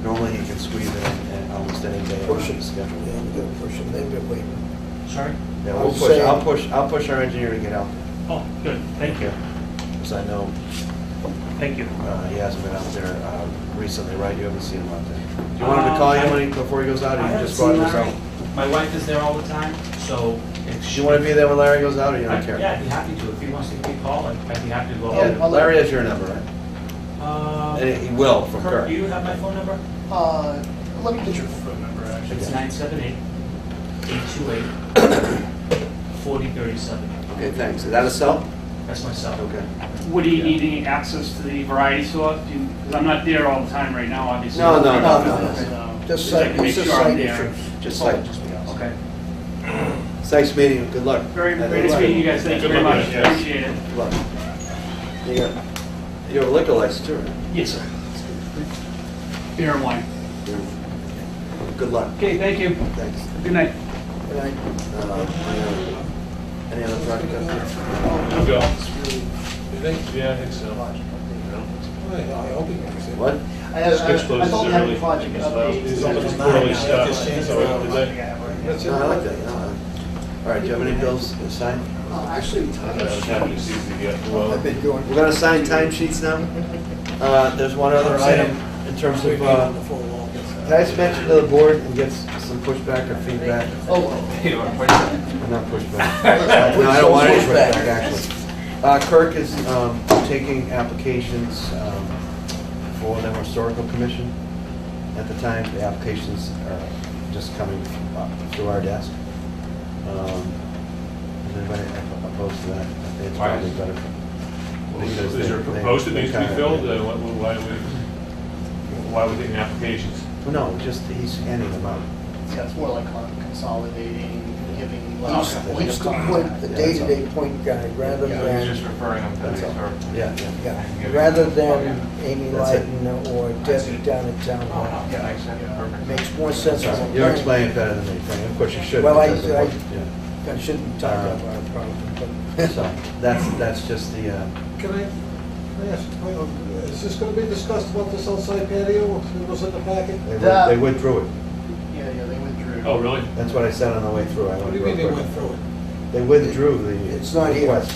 [SPEAKER 3] normally he can squeeze it in almost any day on
[SPEAKER 9] Push it.
[SPEAKER 3] his schedule.
[SPEAKER 9] yeah, we gotta push it, they've been waiting.
[SPEAKER 10] Sorry?
[SPEAKER 3] Yeah,
[SPEAKER 9] I
[SPEAKER 3] we'll
[SPEAKER 9] was
[SPEAKER 3] push,
[SPEAKER 9] saying-
[SPEAKER 3] I'll push our engineer to get out there,
[SPEAKER 10] Oh, good, thank you.
[SPEAKER 3] because I know
[SPEAKER 10] Thank you.
[SPEAKER 3] he hasn't been out there recently, right? You haven't seen him out there. Do you want him to call you before he goes out, or
[SPEAKER 11] I
[SPEAKER 3] you
[SPEAKER 11] haven't
[SPEAKER 3] just go out
[SPEAKER 11] seen
[SPEAKER 3] yourself?
[SPEAKER 11] Larry. My wife is there all the time, so.
[SPEAKER 3] Do you want to be there when Larry goes out, or you don't care?
[SPEAKER 11] Yeah, I'd be happy to. If he wants to give me a call, I'd be happy to go.
[SPEAKER 3] Yeah, Larry has your number, right? And he will from
[SPEAKER 11] Kirk,
[SPEAKER 3] Kirk.
[SPEAKER 11] do you have my phone number?
[SPEAKER 8] Let me get your phone number, actually.
[SPEAKER 11] It's 978-828-4037.
[SPEAKER 3] Okay, thanks. Is that a cell?
[SPEAKER 11] That's my cell.
[SPEAKER 3] Okay.
[SPEAKER 10] Would he need any access to the variety store? Because I'm not there all the time right now, obviously.
[SPEAKER 3] No.
[SPEAKER 8] No.
[SPEAKER 9] Just
[SPEAKER 10] Just like
[SPEAKER 9] site,
[SPEAKER 10] to make
[SPEAKER 9] it's just
[SPEAKER 10] sure I'm
[SPEAKER 9] site
[SPEAKER 10] there.
[SPEAKER 9] issue.
[SPEAKER 3] Just like,
[SPEAKER 10] Okay.
[SPEAKER 3] thanks meeting you, good luck.
[SPEAKER 10] Very nice meeting you guys. Thank you very much.
[SPEAKER 7] Good luck.
[SPEAKER 10] Appreciate it.
[SPEAKER 3] Good luck. You have a liquor license too, right?
[SPEAKER 10] Yes, sir. Beer and wine.
[SPEAKER 3] Good luck.
[SPEAKER 10] Okay, thank you.
[SPEAKER 3] Thanks.
[SPEAKER 10] Good night.
[SPEAKER 9] And I-
[SPEAKER 3] Any other project updates?
[SPEAKER 7] We'll go. You think? Yeah, I think so.
[SPEAKER 4] I hope he makes it.
[SPEAKER 3] What?
[SPEAKER 7] Switch closes
[SPEAKER 8] don't have
[SPEAKER 7] early.
[SPEAKER 8] a project
[SPEAKER 7] It's allowed-
[SPEAKER 8] update.
[SPEAKER 7] it's
[SPEAKER 4] It's
[SPEAKER 7] almost
[SPEAKER 4] nine
[SPEAKER 7] early
[SPEAKER 4] now,
[SPEAKER 7] stuff.
[SPEAKER 4] just change
[SPEAKER 7] So,
[SPEAKER 4] it.
[SPEAKER 7] is that-
[SPEAKER 4] That's
[SPEAKER 3] No, I
[SPEAKER 4] it.
[SPEAKER 3] like that. No, all right, do you have any bills to sign?
[SPEAKER 8] Actually,
[SPEAKER 7] I was happy to see the, well,
[SPEAKER 9] I've been doing.
[SPEAKER 3] We're gonna sign timesheets now. There's one other item in terms of, did I just mention to the board and get some pushback or feedback?
[SPEAKER 8] oh,
[SPEAKER 5] You want to put it-
[SPEAKER 3] Not pushback. No, I don't want any pushback, actually. Kirk is taking applications for the historical commission. At the time, the applications are just coming up through our desk. Is anybody opposed to that? I think it's
[SPEAKER 5] Why
[SPEAKER 3] probably
[SPEAKER 5] is-
[SPEAKER 3] better.
[SPEAKER 7] is there a post that needs to be filled? Why are we taking applications?
[SPEAKER 3] No, just he's handing them out.
[SPEAKER 8] yeah, it's more like consolidating, giving.
[SPEAKER 9] He's the point, the day-to-day point guy, rather
[SPEAKER 5] So he's just
[SPEAKER 9] than,
[SPEAKER 5] referring them to the
[SPEAKER 3] That's all.
[SPEAKER 5] historical.
[SPEAKER 3] Yeah,
[SPEAKER 9] yeah, rather than Amy
[SPEAKER 3] That's it.
[SPEAKER 9] Lyden or Debbie down at town hall.
[SPEAKER 5] Yeah, makes sense, perfect.
[SPEAKER 9] Makes more sense as a
[SPEAKER 3] You'll
[SPEAKER 9] planning.
[SPEAKER 3] explain it better than me, Frank. Of course you should.
[SPEAKER 9] Well,
[SPEAKER 3] because of what-
[SPEAKER 9] I shouldn't talk about it probably,
[SPEAKER 3] yeah.
[SPEAKER 9] but.
[SPEAKER 3] So, that's just the,
[SPEAKER 4] Can I ask, is this gonna be discussed about this outside patio? It was in the packet?
[SPEAKER 3] they withdrew it.
[SPEAKER 8] Yeah, they withdrew.
[SPEAKER 7] Oh, really?
[SPEAKER 3] That's what I said on the way through. I
[SPEAKER 4] What
[SPEAKER 3] went
[SPEAKER 4] do you mean they
[SPEAKER 3] real
[SPEAKER 4] went
[SPEAKER 3] quick.
[SPEAKER 4] through it?
[SPEAKER 3] They withdrew the.
[SPEAKER 9] It's not here.
[SPEAKER 3] request.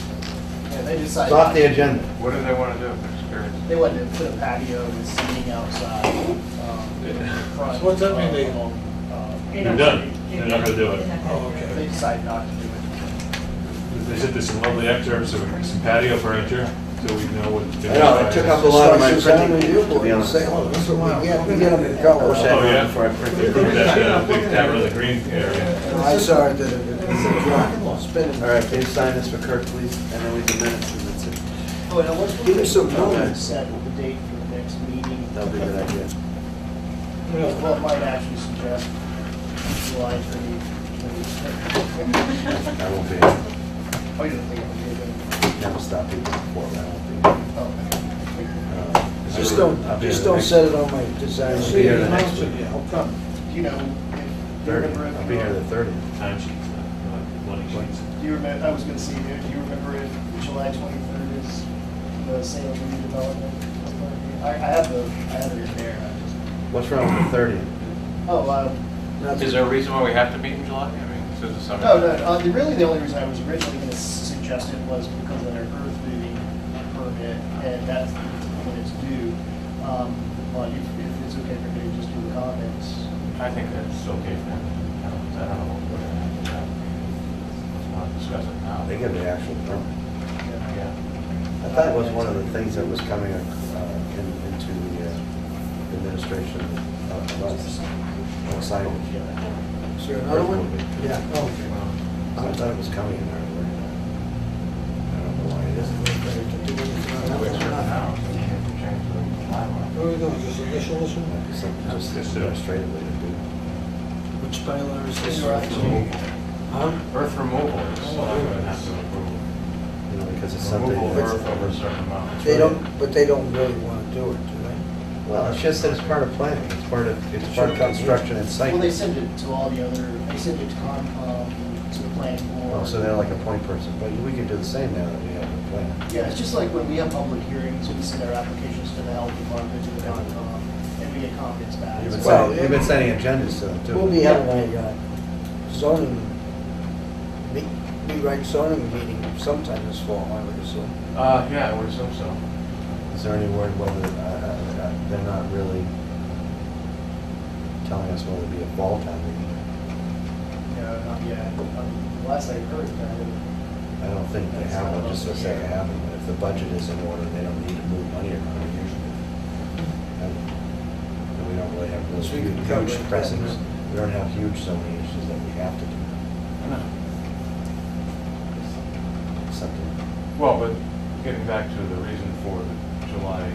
[SPEAKER 8] Yeah, they
[SPEAKER 3] It's
[SPEAKER 8] decided.
[SPEAKER 3] off the agenda.
[SPEAKER 5] What do they want to do? Experience.
[SPEAKER 8] They wanted to put a patio with seating outside, in the front.
[SPEAKER 4] So what's that mean, they-
[SPEAKER 7] They're done. They're not gonna do it.
[SPEAKER 4] Oh,
[SPEAKER 8] They
[SPEAKER 4] okay.
[SPEAKER 8] decided not to do it.
[SPEAKER 7] They said there's some lovely excerpts of some patio furniture, so we know what.
[SPEAKER 3] I know, it took up a lot of my printing, to be honest.
[SPEAKER 9] Say, oh, that's what we get them in color.
[SPEAKER 3] Wish I
[SPEAKER 7] Oh,
[SPEAKER 3] had
[SPEAKER 7] yeah?
[SPEAKER 3] one before I printed.
[SPEAKER 7] That big tavern in the green area.
[SPEAKER 9] I saw it, that it's spinning.
[SPEAKER 3] All right, can you sign this for Kirk, please? And then we do minutes, and that's it.
[SPEAKER 8] Oh, now what's
[SPEAKER 9] Give me some
[SPEAKER 8] the
[SPEAKER 9] room.
[SPEAKER 8] set the date for the next meeting?
[SPEAKER 3] That would be a good idea.
[SPEAKER 8] Well, it might actually suggest July 30th.
[SPEAKER 3] I won't be here.
[SPEAKER 8] Oh, you don't think it would be a
[SPEAKER 3] Never stop people before, but I won't be here.
[SPEAKER 8] Oh,
[SPEAKER 9] Just
[SPEAKER 3] I'll
[SPEAKER 9] don't,
[SPEAKER 3] be
[SPEAKER 9] just
[SPEAKER 3] here
[SPEAKER 9] don't
[SPEAKER 3] the
[SPEAKER 9] set it on my design.
[SPEAKER 3] I'll be here the next week.
[SPEAKER 4] Yeah, I'll come.
[SPEAKER 8] do you know, if, do you
[SPEAKER 3] 30th.
[SPEAKER 8] remember if?
[SPEAKER 3] I'll be here the 30th.
[SPEAKER 7] Time sheets, money sheets.
[SPEAKER 8] Do you remember, I was gonna see, do you remember if July 23rd is the Salem redevelopment? I have it in there.
[SPEAKER 3] What's wrong with the 30th?
[SPEAKER 8] Oh,
[SPEAKER 5] Is there a reason why we have to meet in July? I mean, this is the summer.
[SPEAKER 8] no, really the only reason I was originally gonna suggest it was because of their earth moving permit, and that's when it's due. But if it's okay for me to just do the comments.
[SPEAKER 5] I think that's okay for them. I don't know what we're going to do. Let's not discuss it now.
[SPEAKER 3] They get the actual permit.
[SPEAKER 5] Yeah.
[SPEAKER 3] I thought it was one of the things that was coming into the administration of us, signage.
[SPEAKER 9] Is there another one? Yeah.
[SPEAKER 3] I thought it was coming in there. I don't know why it isn't.
[SPEAKER 5] It's written now, so you can't change the bylaw.
[SPEAKER 4] What are we doing, just initial this one?
[SPEAKER 3] Might be something just administratively to do.
[SPEAKER 9] Which bylaw is this?
[SPEAKER 8] You're right.
[SPEAKER 9] Huh?
[SPEAKER 5] Earth removal, it's not going to have to approve.
[SPEAKER 3] You know, because it's something.
[SPEAKER 5] Removal of earth over a certain amount.
[SPEAKER 9] They don't, but they don't really want to do it, do they?
[SPEAKER 3] Well, it's just that it's part of planning, it's part of construction and site.
[SPEAKER 8] Well, they send it to all the other, they send it to to the planning board.
[SPEAKER 3] Oh, so they're like a point person, but we can do the same now that we have the plan.
[SPEAKER 8] Yeah, it's just like when we have public hearings, we send our applications to the health department, to the Concom, and we get comments back.
[SPEAKER 3] You've been sending agendas to them too.
[SPEAKER 9] We'll be having a zoning, rewrite zoning meeting sometime this fall, I would assume.
[SPEAKER 5] Yeah, I would assume so.
[SPEAKER 3] Is there any word whether they're not really telling us whether it'll be a fall time meeting?
[SPEAKER 8] No, not yet. Last I heard,
[SPEAKER 3] I don't think they have one just for the sake of having it. If the budget is in order, they don't need to move money around usually. And we don't really have those
[SPEAKER 9] So we can cover
[SPEAKER 3] huge
[SPEAKER 9] it.
[SPEAKER 3] pressings. We don't have huge zoning issues that we have to do. Something.
[SPEAKER 5] Well, but getting back to the reason for the July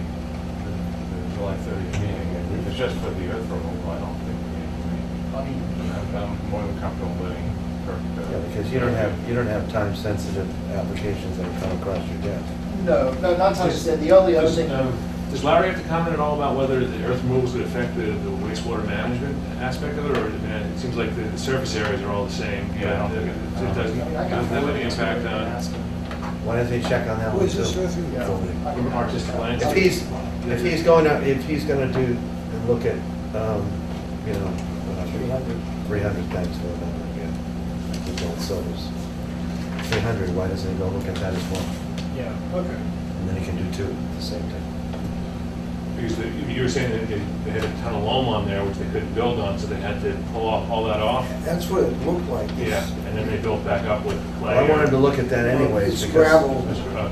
[SPEAKER 5] 30th meeting, if it's just for the earth removal, I don't think we need to meet.
[SPEAKER 8] I mean,
[SPEAKER 5] I'm more than comfortable letting Kirk.
[SPEAKER 3] Yeah, because you don't have time-sensitive applications that come across your desk.
[SPEAKER 8] no, not time said, the only other thing.
[SPEAKER 7] Does Larry have to comment at all about whether the earth removals would affect the wastewater management aspect of it, or it seems like the surface areas are all the same?
[SPEAKER 5] Yeah, I don't think
[SPEAKER 7] It doesn't have any impact on
[SPEAKER 3] Why doesn't he check on that
[SPEAKER 4] Who
[SPEAKER 3] one
[SPEAKER 4] is this
[SPEAKER 3] too?
[SPEAKER 4] with you?
[SPEAKER 7] from artistic landscape?
[SPEAKER 3] If he's, If he's gonna do, and look at, you know, 300, thanks for that, yeah. The gold silvers. 300, why doesn't he go look at that as well?
[SPEAKER 4] Yeah, okay.
[SPEAKER 3] And then he can do two at the same time.
[SPEAKER 7] Because you were saying that they had a ton of loam on there, which they couldn't build on, so they had to pull all that off.
[SPEAKER 9] That's what it looked like.
[SPEAKER 7] Yeah, and then they built back up with clay.
[SPEAKER 3] Well, I wanted to look at that anyways,
[SPEAKER 9] It's
[SPEAKER 3] because
[SPEAKER 9] gravel.
[SPEAKER 7] That's what I-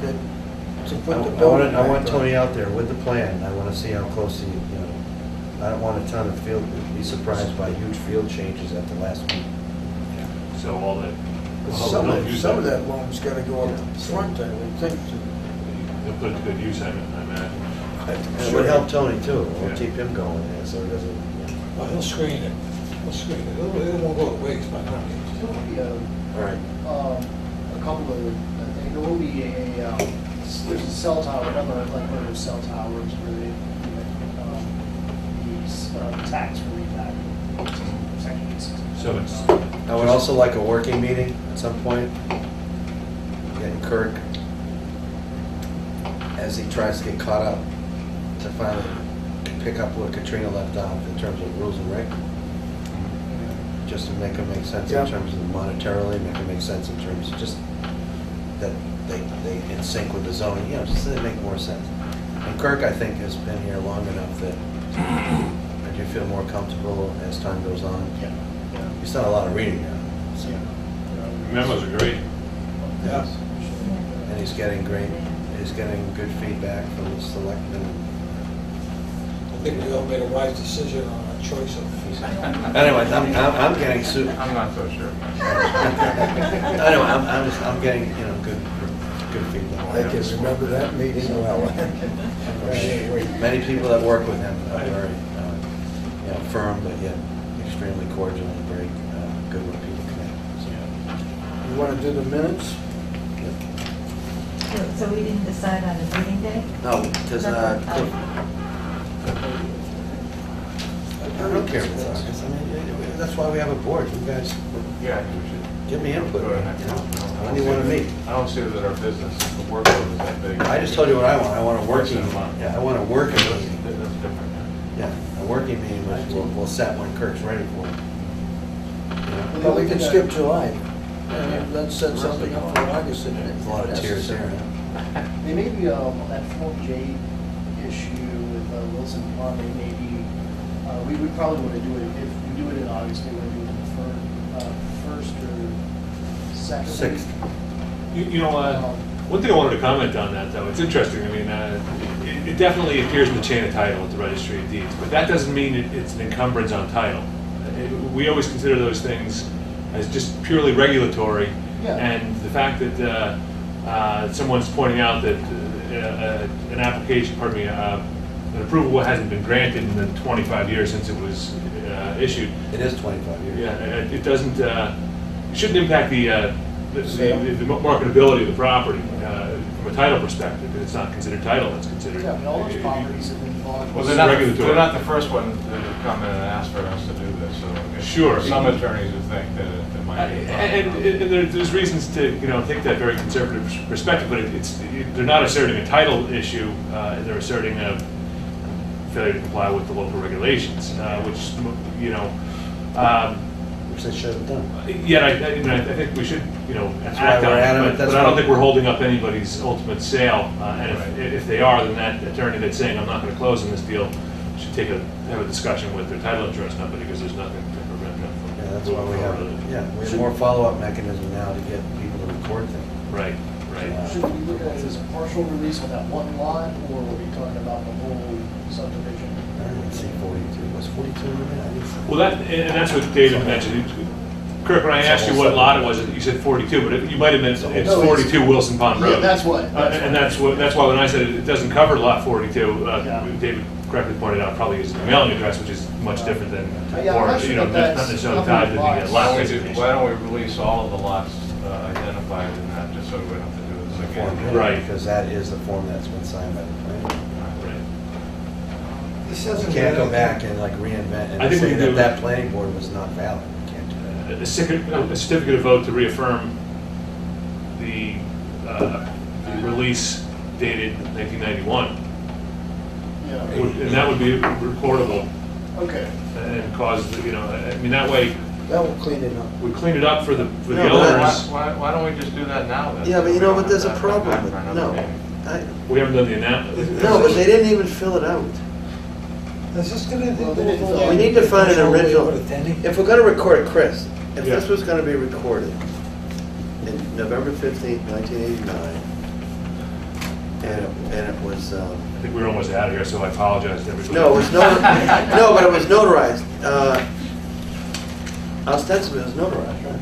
[SPEAKER 9] That- To
[SPEAKER 3] I
[SPEAKER 9] put the building
[SPEAKER 3] I want
[SPEAKER 9] back
[SPEAKER 3] Tony
[SPEAKER 9] on.
[SPEAKER 3] out there with the plan, I wanna see how close he, you know, I don't want a ton of field, be surprised by huge field changes at the last meeting.
[SPEAKER 7] So all that.
[SPEAKER 9] Some
[SPEAKER 7] they'll
[SPEAKER 9] of,
[SPEAKER 7] use
[SPEAKER 9] some of that loam's gotta go up front, I would think.
[SPEAKER 7] They'll put it to good use, I imagine.
[SPEAKER 3] And it would help Tony too,
[SPEAKER 7] Yeah.
[SPEAKER 3] it'll keep him going there, so he doesn't,
[SPEAKER 4] Well, he'll screen it. He'll screen it. It won't go to waste by no means.
[SPEAKER 8] There will be
[SPEAKER 3] all right.
[SPEAKER 8] a couple of, there will be there's a cell tower, another, like one of those cell towers where they, these tax relief act, section 860.
[SPEAKER 7] So it's,
[SPEAKER 3] I would also like a working meeting at some point, getting Kirk, as he tries to get caught up, to finally pick up where Katrina left off in terms of rules and reg. Just to make it make sense
[SPEAKER 9] Yeah.
[SPEAKER 3] in terms of monetarily, make it make sense in terms of just that they in sync with the zoning, you know, just that it make more sense. And Kirk, I think, has been here long enough that you feel more comfortable as time goes on.
[SPEAKER 8] Yeah.
[SPEAKER 3] He's done a lot of reading now. So.
[SPEAKER 7] memos are great.
[SPEAKER 3] Yes. And he's getting good feedback from the selectmen.
[SPEAKER 4] I think we all made a wise decision on our choice of.
[SPEAKER 3] Anyway, I'm getting sued.
[SPEAKER 5] I'm not so sure.
[SPEAKER 3] Anyway, I'm getting, you know, good feedback.
[SPEAKER 9] I can remember that meeting well.
[SPEAKER 3] Many people that work with him are very, you know, firm, but yet extremely cordial and very good when people connect.
[SPEAKER 9] You wanna do the minutes?
[SPEAKER 6] So we didn't decide on a meeting day?
[SPEAKER 3] No, because, I don't care if it's August, I mean, that's why we have a board, you guys
[SPEAKER 5] Yeah, I think we should.
[SPEAKER 3] give me input,
[SPEAKER 5] Go ahead.
[SPEAKER 3] you know, when do you wanna meet?
[SPEAKER 5] I don't see that our business, the workload is that big.
[SPEAKER 3] I just told you what I want a working,
[SPEAKER 5] Once in a month.
[SPEAKER 3] yeah, I want a working
[SPEAKER 5] That's
[SPEAKER 3] meeting.
[SPEAKER 5] different.
[SPEAKER 3] Yeah, a working meeting, which we'll set when Kirk's ready for it. You know?
[SPEAKER 9] Well, we can skip July. Let's set something up for August. if
[SPEAKER 3] A lot of tears there,
[SPEAKER 9] necessary.
[SPEAKER 3] huh?
[SPEAKER 8] They may be, on that Form J issue with Wilson Pond, they may be, we would probably want to do it, if we do it in August, we want to do it in the first or second.
[SPEAKER 3] Sixth.
[SPEAKER 7] You know, one thing I wanted to comment on that, though, it's interesting, I mean, it definitely appears in the chain of title at the registry of deeds, but that doesn't mean it's an encumbrance on title. We always consider those things as just purely regulatory,
[SPEAKER 8] Yeah.
[SPEAKER 7] and the fact that someone's pointing out that an application, pardon me, an approval hasn't been granted in the 25 years since it was issued.
[SPEAKER 3] It is 25 years.
[SPEAKER 7] Yeah, it doesn't, it shouldn't impact the marketability of the property from a title perspective. It's not considered title, it's considered.
[SPEAKER 8] Yeah, I mean, all those properties have been bought.
[SPEAKER 5] Well,
[SPEAKER 7] It's
[SPEAKER 5] they're
[SPEAKER 7] regulatory.
[SPEAKER 5] not the first one to come in and ask for us to do this, so. if-
[SPEAKER 7] Sure.
[SPEAKER 5] Some attorneys would think that it might be.
[SPEAKER 7] And there's reasons to, you know, take that very conservative perspective, but they're not asserting a title issue, they're asserting a failure to comply with the local regulations, which, you know,
[SPEAKER 3] Which they should have done.
[SPEAKER 7] yet I think we should, you know,
[SPEAKER 3] That's why
[SPEAKER 7] act on
[SPEAKER 3] we're
[SPEAKER 7] it,
[SPEAKER 3] adamant,
[SPEAKER 7] but
[SPEAKER 3] that's
[SPEAKER 7] I don't
[SPEAKER 3] why-
[SPEAKER 7] think we're holding up anybody's ultimate sale, and if they are, then that attorney that's saying, I'm not gonna close on this deal, should have a discussion with their title insurance company, because there's nothing to prevent them from.
[SPEAKER 3] Yeah, that's why we have more follow-up mechanism now to get people to record things.
[SPEAKER 7] Right, right.
[SPEAKER 8] Should we look at it as a partial release on that one lot, or are we talking about the whole subdivision?
[SPEAKER 3] I didn't see 42, was 42 in there? I didn't see.
[SPEAKER 7] Well, and that's what David mentioned. Kirk, when I asked you what lot it was, you said 42, but you might have meant it's
[SPEAKER 8] No,
[SPEAKER 7] 42 Wilson Pond
[SPEAKER 8] Yeah,
[SPEAKER 7] Road.
[SPEAKER 8] that's what.
[SPEAKER 7] And that's why when I said it doesn't cover lot 42,
[SPEAKER 8] Yeah.
[SPEAKER 7] David correctly pointed out, probably is the mailing address, which is much different than,
[SPEAKER 8] Yeah, I'm
[SPEAKER 7] or,
[SPEAKER 8] not sure
[SPEAKER 7] you know,
[SPEAKER 8] that
[SPEAKER 7] not
[SPEAKER 8] that's
[SPEAKER 7] necessarily tied to the
[SPEAKER 8] covered
[SPEAKER 7] lot
[SPEAKER 8] lots.
[SPEAKER 7] designation.
[SPEAKER 5] Why don't we release all of the lots identified in that, just so we don't have to do
[SPEAKER 3] The
[SPEAKER 5] this
[SPEAKER 3] form,
[SPEAKER 5] again?
[SPEAKER 7] Right.
[SPEAKER 3] Because that is the form that's been signed by the planner.
[SPEAKER 7] Right.
[SPEAKER 4] This
[SPEAKER 3] You
[SPEAKER 4] hasn't
[SPEAKER 3] can't
[SPEAKER 4] been
[SPEAKER 3] go back and like reinvent
[SPEAKER 7] I
[SPEAKER 3] and
[SPEAKER 7] think we
[SPEAKER 3] say
[SPEAKER 7] can
[SPEAKER 3] that
[SPEAKER 7] do-
[SPEAKER 3] that planning board was not valid. You can't do that.
[SPEAKER 7] A certificate of vote to reaffirm the release dated 1991. And that would be reportable
[SPEAKER 8] Okay.
[SPEAKER 7] and cause, you know, I mean, that way,
[SPEAKER 9] That will clean it up.
[SPEAKER 7] we clean it up for the
[SPEAKER 3] No, but
[SPEAKER 7] owners.
[SPEAKER 5] Why don't we just do that now then?
[SPEAKER 3] Yeah, but you
[SPEAKER 5] We
[SPEAKER 3] know
[SPEAKER 5] don't
[SPEAKER 3] what, there's a
[SPEAKER 5] have to come
[SPEAKER 3] problem
[SPEAKER 5] back
[SPEAKER 3] with,
[SPEAKER 5] for another
[SPEAKER 3] no.
[SPEAKER 5] meeting.
[SPEAKER 7] We haven't done the announcement.
[SPEAKER 3] No, but they didn't even fill it out.
[SPEAKER 4] Is this gonna do?
[SPEAKER 8] Well, they didn't fill
[SPEAKER 3] We need to find an original.
[SPEAKER 4] What, a tenny?
[SPEAKER 3] If we're gonna record it, Chris, if
[SPEAKER 7] Yeah.
[SPEAKER 3] this was gonna be recorded in November 15th, 1989, and it was,
[SPEAKER 7] I think we were almost out of here, so I apologize to everybody.
[SPEAKER 3] no, it was no, but it was notarized. Ostensibly, it was notarized, right?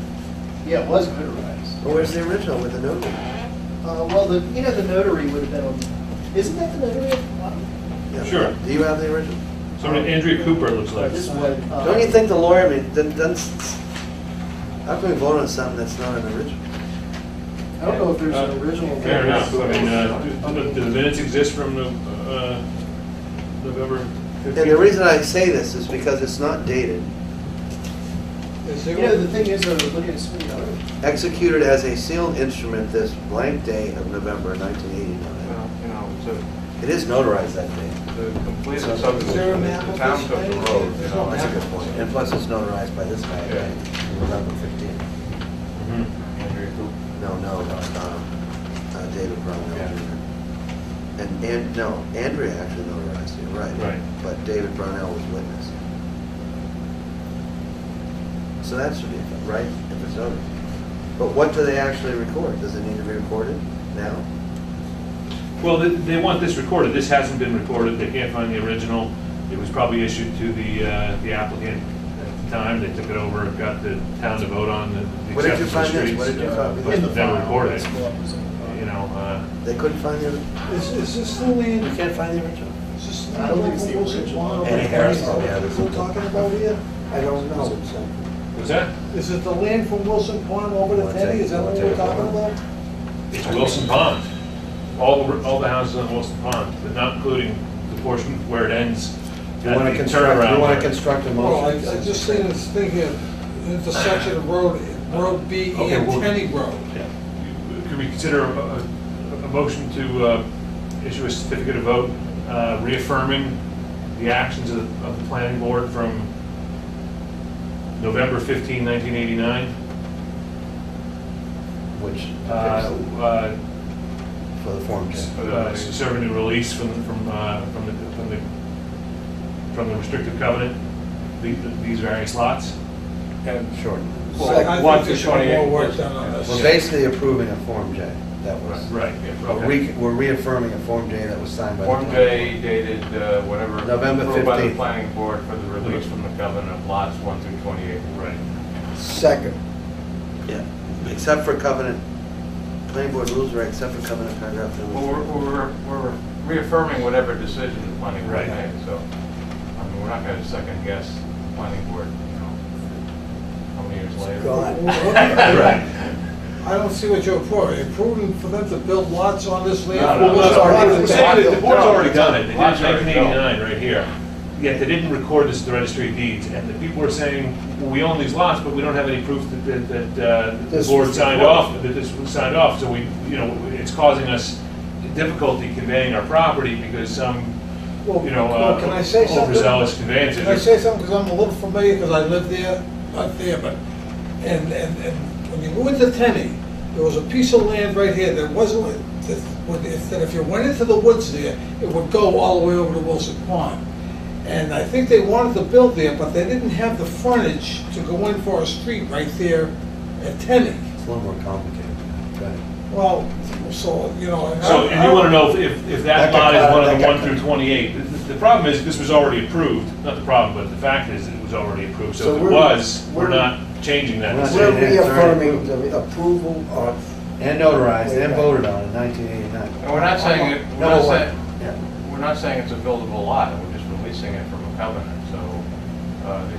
[SPEAKER 8] Yeah, it was notarized.
[SPEAKER 3] Well, where's the original with the notary?
[SPEAKER 8] Well, the notary would have been on, isn't that the notary at the bottom?
[SPEAKER 3] Yeah.
[SPEAKER 7] Sure.
[SPEAKER 3] Do you have the original?
[SPEAKER 7] Somebody, Andrea Cooper, it looks like.
[SPEAKER 8] This one.
[SPEAKER 3] Don't you think the lawyer, I mean, how can we vote on something that's not an original?
[SPEAKER 8] I don't know if there's an original.
[SPEAKER 7] Fair enough. I mean, do the minutes exist from November 15th?
[SPEAKER 3] And the reason I say this is because it's not dated.
[SPEAKER 4] Is
[SPEAKER 8] You
[SPEAKER 4] there-
[SPEAKER 8] know, the thing is, though, look at this,
[SPEAKER 3] Executed as a sealed instrument this blank day of November 1989.
[SPEAKER 5] Well, you know,
[SPEAKER 3] It is notarized that day.
[SPEAKER 5] to complete
[SPEAKER 3] Is
[SPEAKER 5] the
[SPEAKER 3] there a
[SPEAKER 5] subdivision,
[SPEAKER 4] map
[SPEAKER 5] the
[SPEAKER 4] of
[SPEAKER 5] town
[SPEAKER 4] this
[SPEAKER 5] took the
[SPEAKER 4] thing?
[SPEAKER 5] road, you know.
[SPEAKER 3] That's a good point. And plus it's notarized by this guy,
[SPEAKER 5] Yeah.
[SPEAKER 3] right? November 15th.
[SPEAKER 7] Mhm.
[SPEAKER 5] Andrea Cooper.
[SPEAKER 3] No, David Brownell
[SPEAKER 5] Yeah.
[SPEAKER 3] Jr. And, no, Andrea actually notarized it, right?
[SPEAKER 7] Right.
[SPEAKER 3] But David Brownell was witness. So that should be, right, if it's notarized. But what do they actually record? Does it need to be recorded now?
[SPEAKER 7] Well, they want this recorded. This hasn't been recorded. They can't find the original. It was probably issued to the applicant at the time. They took it over, got the town to vote on the
[SPEAKER 3] Where did you
[SPEAKER 7] acceptance of
[SPEAKER 3] find this?
[SPEAKER 7] streets.
[SPEAKER 3] Where did you find this?
[SPEAKER 7] But
[SPEAKER 8] in the
[SPEAKER 7] never
[SPEAKER 8] file.
[SPEAKER 7] recorded
[SPEAKER 8] That's
[SPEAKER 7] it.
[SPEAKER 8] what was in the file.
[SPEAKER 7] You know,
[SPEAKER 3] They couldn't find the,
[SPEAKER 4] Is this the land?
[SPEAKER 3] you can't find the original?
[SPEAKER 4] Is this
[SPEAKER 8] I don't think it's the
[SPEAKER 4] land from
[SPEAKER 8] original.
[SPEAKER 4] Wilson Pond?
[SPEAKER 3] Eddie Harris, oh, yeah, this
[SPEAKER 4] We're
[SPEAKER 3] is-
[SPEAKER 4] talking about here?
[SPEAKER 9] I don't know.
[SPEAKER 7] what's that?
[SPEAKER 4] Is it the land from Wilson Pond over to
[SPEAKER 3] Wanna
[SPEAKER 4] Teddy?
[SPEAKER 3] take-
[SPEAKER 4] Is that what
[SPEAKER 3] wanna
[SPEAKER 4] we're
[SPEAKER 3] take a
[SPEAKER 4] talking
[SPEAKER 3] photo?
[SPEAKER 4] about?
[SPEAKER 7] It's Wilson Pond. All the houses on Wilson Pond, but not including the portion where it ends.
[SPEAKER 3] You
[SPEAKER 7] at
[SPEAKER 3] want
[SPEAKER 7] the
[SPEAKER 3] to construct,
[SPEAKER 7] turnaround
[SPEAKER 3] you want
[SPEAKER 7] there.
[SPEAKER 3] to construct a
[SPEAKER 4] Well, I
[SPEAKER 3] motion?
[SPEAKER 4] just seen this thing here, intersection of Road B
[SPEAKER 7] Okay,
[SPEAKER 4] and
[SPEAKER 7] well-
[SPEAKER 4] Teddy Road.
[SPEAKER 7] Yeah. Could we consider a motion to issue a certificate of vote reaffirming the actions of the planning board from November 15, 1989?
[SPEAKER 3] Which, for the Form J.
[SPEAKER 7] Serve a new release from the restrictive covenant, these various lots.
[SPEAKER 5] And
[SPEAKER 3] Sure.
[SPEAKER 4] I
[SPEAKER 5] One
[SPEAKER 4] think
[SPEAKER 5] to
[SPEAKER 4] there's some more
[SPEAKER 5] 28.
[SPEAKER 4] work done on this.
[SPEAKER 3] We're basically approving a Form J. That was,
[SPEAKER 7] Right.
[SPEAKER 3] we're reaffirming a Form J that was signed by the.
[SPEAKER 5] Form J dated, whatever.
[SPEAKER 3] November
[SPEAKER 5] approved by the
[SPEAKER 3] 15th.
[SPEAKER 5] planning board for the release from the covenant of lots 1 through 28.
[SPEAKER 7] Right.
[SPEAKER 9] Second.
[SPEAKER 3] Yeah, except for covenant, planning board rules are except for covenant paragraph.
[SPEAKER 5] Well, we're reaffirming whatever decision the planning board
[SPEAKER 7] Right.
[SPEAKER 5] made, so, I mean, we're not gonna second guess the planning board, you know, how many years later.
[SPEAKER 9] God.
[SPEAKER 7] Right.
[SPEAKER 4] I don't see what you're approving for them to build lots on this land.
[SPEAKER 5] No, no,
[SPEAKER 4] Well,
[SPEAKER 5] it's already-
[SPEAKER 4] it's
[SPEAKER 7] The
[SPEAKER 4] already-
[SPEAKER 7] board's already done it. They did it in
[SPEAKER 5] Lots already
[SPEAKER 7] 1989, right here. Yet they didn't record this at the registry of deeds. And the people were saying, well, we own these lots, but we don't have any proof that the
[SPEAKER 9] This
[SPEAKER 7] board
[SPEAKER 9] was
[SPEAKER 7] signed
[SPEAKER 9] recorded.
[SPEAKER 7] off, that this was signed off. So we, you know, it's causing us difficulty conveying our property because some, you know,
[SPEAKER 4] Well, can I say something?
[SPEAKER 7] overzealous conveyances.
[SPEAKER 4] Can I say something, because I'm a little familiar, because I live there, not there, but, and when you go into Tenney, there was a piece of land right here that wasn't, that if you went into the woods there, it would go all the way over to Wilson Pond. And I think they wanted to build there, but they didn't have the frontage to go in for a street right there at Tenney.
[SPEAKER 3] It's a little more complicated. Go ahead.
[SPEAKER 4] Well, so, you know.
[SPEAKER 7] So, and you want to know if that
[SPEAKER 3] That got
[SPEAKER 7] lot is
[SPEAKER 3] cut,
[SPEAKER 7] one of
[SPEAKER 3] that
[SPEAKER 7] the
[SPEAKER 3] got
[SPEAKER 7] 1 through 28. The problem is, this was already approved, not the problem, but the fact is, it was already approved. So
[SPEAKER 9] So
[SPEAKER 7] if it
[SPEAKER 9] we're-
[SPEAKER 7] was, we're
[SPEAKER 9] we're-
[SPEAKER 7] not changing that.
[SPEAKER 3] We're not
[SPEAKER 9] We're
[SPEAKER 3] saying it's already
[SPEAKER 9] reaffirming the approval of,
[SPEAKER 3] And notarized and voted on in 1989.
[SPEAKER 5] And we're not saying it, we're
[SPEAKER 3] No,
[SPEAKER 5] not saying,
[SPEAKER 3] yeah.
[SPEAKER 5] we're not saying it's a buildable lot, we're just releasing it from a covenant, so,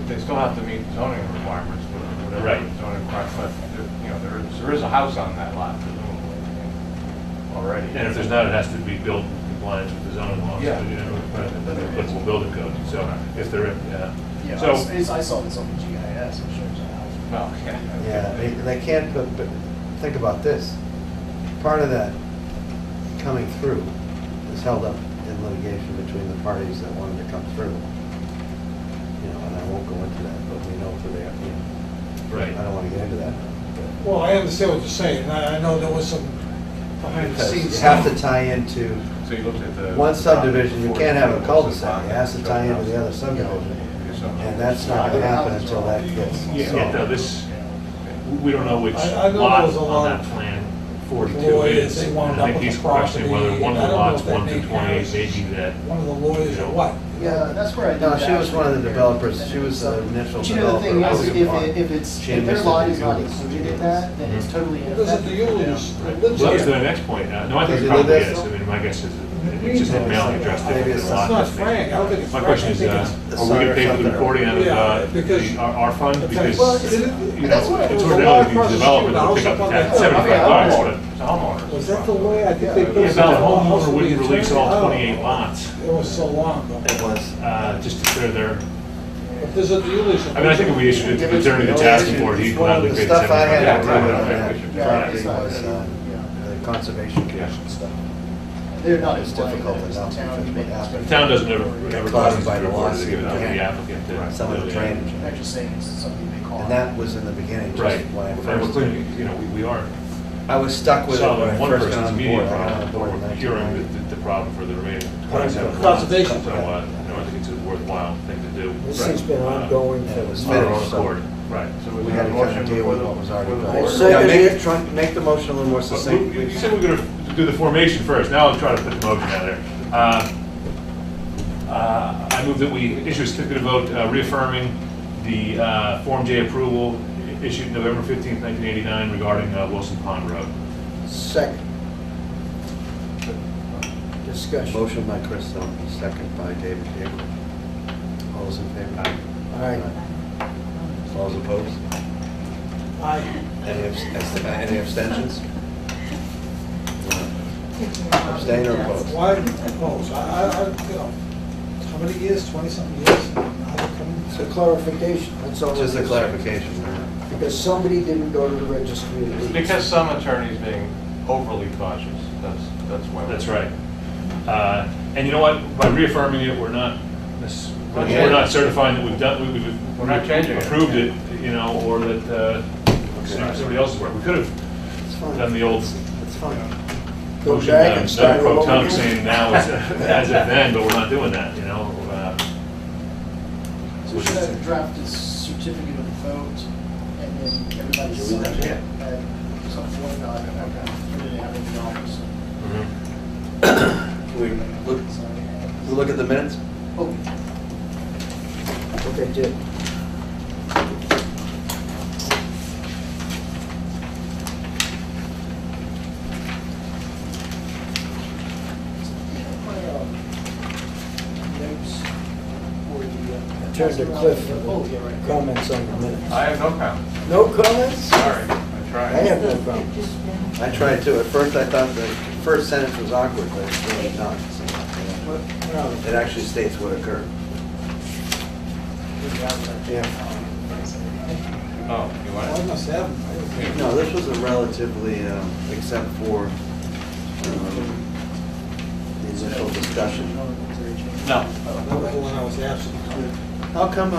[SPEAKER 5] they still have to meet zoning requirements, whatever
[SPEAKER 7] Right.
[SPEAKER 5] zoning requirements, you know, there is a house on that lot, presumably, already.
[SPEAKER 7] And if there's not, it has to be built in compliance with the zoning laws,
[SPEAKER 5] Yeah.
[SPEAKER 7] you know, the applicable building code. So if there,
[SPEAKER 8] Yeah,
[SPEAKER 7] so,
[SPEAKER 8] I saw this on the GIS, it shows a house.
[SPEAKER 5] Well, yeah.
[SPEAKER 3] Yeah, they can't put, but think about this. Part of that coming through is held up in litigation between the parties that wanted to come through. You know, and I won't go into that, but we know for the, you know,
[SPEAKER 7] Right.
[SPEAKER 3] I don't want to get into that.
[SPEAKER 4] Well, I understand what you're saying, and I know there was some behind the
[SPEAKER 3] Because
[SPEAKER 4] scenes
[SPEAKER 3] you have
[SPEAKER 4] stuff.
[SPEAKER 3] to tie into
[SPEAKER 5] So you looked at the.
[SPEAKER 3] one subdivision, you can't have a
[SPEAKER 5] 44
[SPEAKER 3] cul-de-sac, it has to tie into the other subdivision. And that's not gonna happen until that gets
[SPEAKER 7] Yeah,
[SPEAKER 3] solved.
[SPEAKER 7] this, we don't know which
[SPEAKER 4] I know
[SPEAKER 7] lot
[SPEAKER 4] there was a
[SPEAKER 7] on
[SPEAKER 4] lot
[SPEAKER 7] that
[SPEAKER 4] of
[SPEAKER 7] plan 42
[SPEAKER 4] lawyers,
[SPEAKER 7] is.
[SPEAKER 4] they wound
[SPEAKER 7] And
[SPEAKER 4] up
[SPEAKER 7] I think
[SPEAKER 4] with
[SPEAKER 7] he's
[SPEAKER 4] the
[SPEAKER 7] questioning whether
[SPEAKER 4] property,
[SPEAKER 7] one of
[SPEAKER 4] and
[SPEAKER 7] the
[SPEAKER 4] I don't know
[SPEAKER 7] lots,
[SPEAKER 4] if that
[SPEAKER 7] 1 through
[SPEAKER 4] made
[SPEAKER 7] 28,
[SPEAKER 4] Harris
[SPEAKER 7] maybe that,
[SPEAKER 4] one of the lawyers or what.
[SPEAKER 8] Yeah, that's where I did.
[SPEAKER 3] No, she was one of the
[SPEAKER 8] actually.
[SPEAKER 3] developers, she was the initial
[SPEAKER 8] But you know, the thing
[SPEAKER 3] developer.
[SPEAKER 8] is, if it's,
[SPEAKER 3] She
[SPEAKER 8] if their
[SPEAKER 3] missed
[SPEAKER 8] lot
[SPEAKER 3] the
[SPEAKER 8] is not
[SPEAKER 3] Eulis.
[SPEAKER 8] included in that, then it's totally
[SPEAKER 4] Because of the
[SPEAKER 8] ineffective.
[SPEAKER 4] Eulis,
[SPEAKER 7] Right.
[SPEAKER 4] the lives
[SPEAKER 7] Well, that was
[SPEAKER 4] here.
[SPEAKER 7] the next point. No, I think
[SPEAKER 3] Does
[SPEAKER 7] it
[SPEAKER 3] he
[SPEAKER 7] probably
[SPEAKER 3] live there
[SPEAKER 7] is. I
[SPEAKER 3] still?
[SPEAKER 7] mean, my guess is it just had mailing address
[SPEAKER 3] Maybe
[SPEAKER 7] different
[SPEAKER 3] it's
[SPEAKER 7] than the lot.
[SPEAKER 4] not Frank. I don't think it's
[SPEAKER 7] My
[SPEAKER 4] Frank.
[SPEAKER 7] question
[SPEAKER 4] I
[SPEAKER 7] is,
[SPEAKER 4] think
[SPEAKER 7] are
[SPEAKER 4] it's
[SPEAKER 7] we gonna pay for the reporting out of
[SPEAKER 4] Yeah, because-
[SPEAKER 7] our fund? Because,
[SPEAKER 4] Well,
[SPEAKER 7] you
[SPEAKER 8] that's
[SPEAKER 7] know,
[SPEAKER 8] what I-
[SPEAKER 7] it's
[SPEAKER 4] there was a lot
[SPEAKER 7] ordinarily the
[SPEAKER 4] across the
[SPEAKER 7] developer
[SPEAKER 4] street,
[SPEAKER 7] that will pick
[SPEAKER 4] the
[SPEAKER 7] up the
[SPEAKER 4] house
[SPEAKER 7] tax,
[SPEAKER 4] up on the-
[SPEAKER 7] $75,
[SPEAKER 4] Oh,
[SPEAKER 7] but
[SPEAKER 5] It's a homeowner's.
[SPEAKER 4] Was that the way? I think they
[SPEAKER 7] yeah,
[SPEAKER 4] put
[SPEAKER 7] but
[SPEAKER 4] it
[SPEAKER 7] the
[SPEAKER 4] on
[SPEAKER 7] homeowner wouldn't release all 28 lots,
[SPEAKER 4] It was so long ago.
[SPEAKER 3] It was.
[SPEAKER 7] just to clear their,
[SPEAKER 4] But there's a Eulis.
[SPEAKER 7] I mean, I think if we issued it to the attorney that's asking for it, he'd gladly
[SPEAKER 3] The
[SPEAKER 7] pay the
[SPEAKER 3] stuff I had
[SPEAKER 7] $75.
[SPEAKER 3] to do with
[SPEAKER 7] I think we
[SPEAKER 3] that
[SPEAKER 7] should-
[SPEAKER 8] Yeah,
[SPEAKER 3] property
[SPEAKER 8] it's not-
[SPEAKER 3] was the conservation commission stuff.
[SPEAKER 8] They're not
[SPEAKER 3] It's
[SPEAKER 8] implying
[SPEAKER 3] difficult
[SPEAKER 8] that it's
[SPEAKER 3] enough
[SPEAKER 8] the town
[SPEAKER 3] because
[SPEAKER 8] who
[SPEAKER 3] what
[SPEAKER 8] made
[SPEAKER 3] happened.
[SPEAKER 7] The town doesn't ever
[SPEAKER 3] Caused
[SPEAKER 7] require
[SPEAKER 3] by the
[SPEAKER 7] report to give it
[SPEAKER 3] lawsuit,
[SPEAKER 7] to the
[SPEAKER 3] yeah.
[SPEAKER 7] applicant. to-
[SPEAKER 3] Some of the drainage.
[SPEAKER 8] They're just saying it's something they call.
[SPEAKER 3] And that was in the beginning, just
[SPEAKER 7] Right,
[SPEAKER 3] when I
[SPEAKER 7] and we're
[SPEAKER 3] first.
[SPEAKER 7] clearly, you know, we are
[SPEAKER 3] I was stuck with it when
[SPEAKER 7] solving
[SPEAKER 3] I
[SPEAKER 7] one
[SPEAKER 3] first got
[SPEAKER 7] person's
[SPEAKER 3] on board.
[SPEAKER 7] immediate
[SPEAKER 3] I got on
[SPEAKER 7] problem,
[SPEAKER 3] board
[SPEAKER 7] but
[SPEAKER 3] in
[SPEAKER 7] we're curing
[SPEAKER 3] 1990.
[SPEAKER 7] the problem for the remaining 27 lots.
[SPEAKER 4] Conservation.
[SPEAKER 7] So, you know, I think it's a worthwhile thing to do.
[SPEAKER 9] This has been ongoing
[SPEAKER 3] Yeah, it was
[SPEAKER 9] for.
[SPEAKER 7] On our own
[SPEAKER 3] finished, so
[SPEAKER 7] accord. Right.
[SPEAKER 5] So
[SPEAKER 3] we
[SPEAKER 5] we
[SPEAKER 3] had
[SPEAKER 5] had
[SPEAKER 3] to
[SPEAKER 5] a
[SPEAKER 3] kind
[SPEAKER 5] motion
[SPEAKER 3] of deal
[SPEAKER 5] before
[SPEAKER 3] with
[SPEAKER 5] the,
[SPEAKER 3] what was already
[SPEAKER 5] before the
[SPEAKER 3] done.
[SPEAKER 5] board.
[SPEAKER 9] Second.
[SPEAKER 3] Yeah, make
[SPEAKER 9] it.
[SPEAKER 3] it, make the motion a little more succinct,
[SPEAKER 7] You
[SPEAKER 3] please.
[SPEAKER 7] said we're gonna do the formation first, now I'll try to put the motion out there. I move that we issue a certificate of vote reaffirming the Form J approval issued November 15th, 1989 regarding Wilson Pond Road.
[SPEAKER 9] Second. Discussion.
[SPEAKER 3] Motion by Chris, second by David Gabriel. All those in favor?
[SPEAKER 9] All right.
[SPEAKER 3] All those opposed? Any abstentions? Abstain or opposed?
[SPEAKER 4] Why oppose? You know, how many years, 20-something years? How come-
[SPEAKER 9] It's a clarification, that's all.
[SPEAKER 3] Just
[SPEAKER 9] it
[SPEAKER 3] a
[SPEAKER 9] is.
[SPEAKER 3] clarification.
[SPEAKER 9] Because somebody didn't go to the registry of deeds.
[SPEAKER 5] Because some attorneys being overly cautious, that's why.
[SPEAKER 7] That's right. And you know what, by reaffirming it, we're not certifying that we've
[SPEAKER 5] We're not changing it.
[SPEAKER 7] approved it, you know, or that somebody else's work. We could have
[SPEAKER 3] It's fine.
[SPEAKER 7] done the old
[SPEAKER 3] It's fine.
[SPEAKER 9] Go
[SPEAKER 7] motion,
[SPEAKER 9] back and start
[SPEAKER 7] another
[SPEAKER 9] all
[SPEAKER 7] pro tunc
[SPEAKER 9] over.
[SPEAKER 7] saying now is as if then, but we're not doing that, you know?
[SPEAKER 8] So we should have drafted certificate of vote, and then everybody
[SPEAKER 3] Should we
[SPEAKER 8] sign
[SPEAKER 3] do
[SPEAKER 8] it
[SPEAKER 3] that?
[SPEAKER 8] at some point, I put it out in the office.
[SPEAKER 3] Can we look at the minutes?
[SPEAKER 8] Oh,
[SPEAKER 9] What they did.
[SPEAKER 8] my notes for the.
[SPEAKER 9] Turn to Cliff for
[SPEAKER 8] Oh, yeah,
[SPEAKER 9] the
[SPEAKER 8] right.
[SPEAKER 9] comments on the minutes.
[SPEAKER 5] I have no comments.
[SPEAKER 9] No comments?
[SPEAKER 5] Sorry, I
[SPEAKER 9] I
[SPEAKER 5] tried.
[SPEAKER 9] have no comments.
[SPEAKER 3] I tried to. At first, I thought the first sentence was awkward, but it's really not. So, It actually states what occurred.
[SPEAKER 9] Yeah.
[SPEAKER 5] Oh, you want
[SPEAKER 4] I
[SPEAKER 5] it?
[SPEAKER 4] must have them. I didn't think-
[SPEAKER 3] No, this was a relatively, except for the initial discussion.
[SPEAKER 5] No.
[SPEAKER 4] That was the one I was absent.
[SPEAKER 3] How come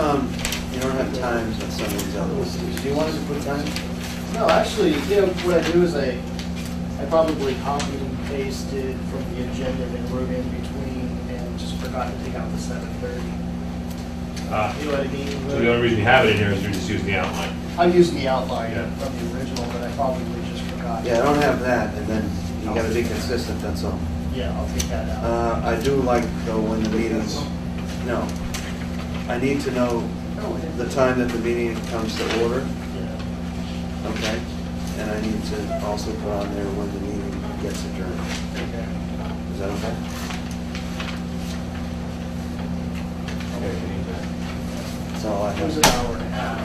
[SPEAKER 3] you don't have times on some of these other ones? Do you want us to put times?
[SPEAKER 8] No, actually, you know, what I do is I probably copied and pasted from the agenda and wrote in between and just forgot to take out the 7:30. You know what I mean?
[SPEAKER 7] So the only reason you have it in here is you're just using the outline.
[SPEAKER 8] I'm using the outline
[SPEAKER 7] Yeah.
[SPEAKER 8] from the original, but I probably just forgot.
[SPEAKER 3] Yeah, I don't have that, and then you gotta be consistent, that's all.
[SPEAKER 8] Yeah, I'll take that out.
[SPEAKER 3] I do like, though, when the meetings, no. I need to know the time that the meeting comes to order,
[SPEAKER 8] Yeah.
[SPEAKER 3] okay? And I need to also put on there when the meeting gets adjourned.
[SPEAKER 8] Okay.
[SPEAKER 3] Is that okay? That's all I
[SPEAKER 8] It was
[SPEAKER 3] have.
[SPEAKER 8] an hour and a half.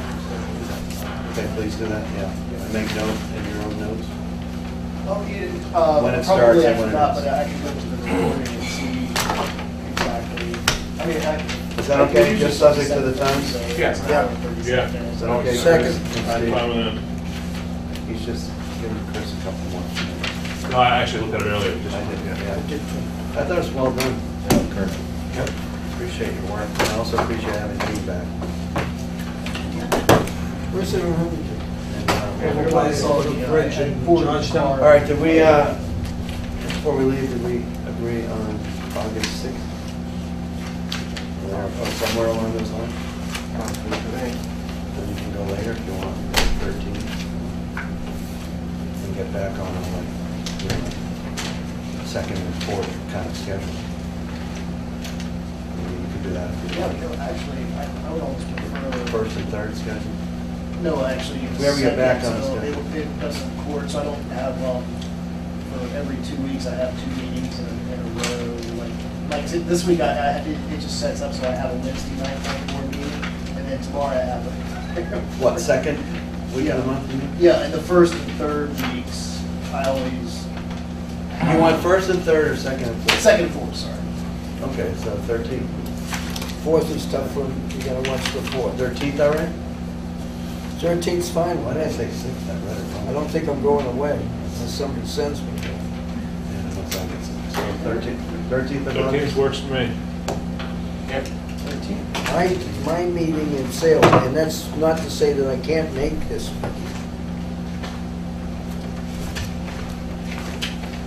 [SPEAKER 3] Okay, please do that, yeah. Make note in your own notes.
[SPEAKER 8] Oh, yeah,
[SPEAKER 3] When it starts
[SPEAKER 8] probably
[SPEAKER 3] and
[SPEAKER 8] I
[SPEAKER 3] when it
[SPEAKER 8] forgot,
[SPEAKER 3] ends.
[SPEAKER 8] but I can go to the recording and see exactly. I mean,
[SPEAKER 3] Is that okay, just subject to the times?
[SPEAKER 5] Yeah.
[SPEAKER 7] Yeah.
[SPEAKER 3] Is that okay?
[SPEAKER 9] Second.
[SPEAKER 7] I'm fine with that.
[SPEAKER 3] He's just giving Chris a couple more.
[SPEAKER 7] No, I actually looked at it earlier.
[SPEAKER 3] I did,
[SPEAKER 7] Yeah.
[SPEAKER 3] yeah. I thought it was well done. Kurt. Appreciate your work, and I also appreciate having feedback.
[SPEAKER 9] Where's it?
[SPEAKER 4] Everybody saw the bridge in Georgetown.
[SPEAKER 3] All right, did we, before we leave, did we agree on August 6th? Or somewhere along those lines? Then you can go later if you want, 13th. And get back on like, you know, second and fourth kind of schedule. Maybe you could do that if you
[SPEAKER 8] Yeah,
[SPEAKER 3] want.
[SPEAKER 8] no, actually, I would almost prefer.
[SPEAKER 3] First and third schedule?
[SPEAKER 8] No, actually.
[SPEAKER 3] We ever get back on the
[SPEAKER 8] so
[SPEAKER 3] schedule.
[SPEAKER 8] It doesn't court, so I don't have, for every 2 weeks, I have 2 meetings in a row. Like this week, it just sets up so I have a Wednesday night board meeting, and then tomorrow I have a.
[SPEAKER 3] What, second week of the month, you mean?
[SPEAKER 8] Yeah, and the first and third weeks, I always.
[SPEAKER 3] You want first and third or second and fourth?
[SPEAKER 8] Second and fourth, sorry.
[SPEAKER 3] Okay, so 13th.
[SPEAKER 9] Fourth is tough for, you gotta watch the fourth.
[SPEAKER 3] 13th, all right?
[SPEAKER 9] 13th's fine.
[SPEAKER 3] Why did I say 6th? I read it wrong.
[SPEAKER 9] I don't think I'm going away unless somebody sends me.
[SPEAKER 3] Yeah, it looks like it's, so 13th of
[SPEAKER 7] 13th
[SPEAKER 3] August?
[SPEAKER 7] works for me.
[SPEAKER 11] Yep.
[SPEAKER 8] 13th.
[SPEAKER 9] My meeting in Salem, and that's not to say that I can't make this.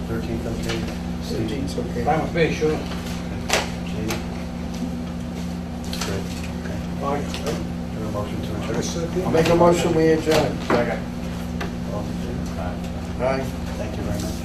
[SPEAKER 3] 13th, okay? Steve?
[SPEAKER 9] 13th's okay.
[SPEAKER 4] Fine with me, sure.
[SPEAKER 3] Jamie? Great, okay.
[SPEAKER 4] Fine.
[SPEAKER 3] Have a motion to
[SPEAKER 4] I
[SPEAKER 3] adjourn?
[SPEAKER 4] said, yeah.
[SPEAKER 9] Make a motion, we adjourn.
[SPEAKER 11] Second.
[SPEAKER 3] All in favor?
[SPEAKER 9] Aye.
[SPEAKER 3] Thank you very much.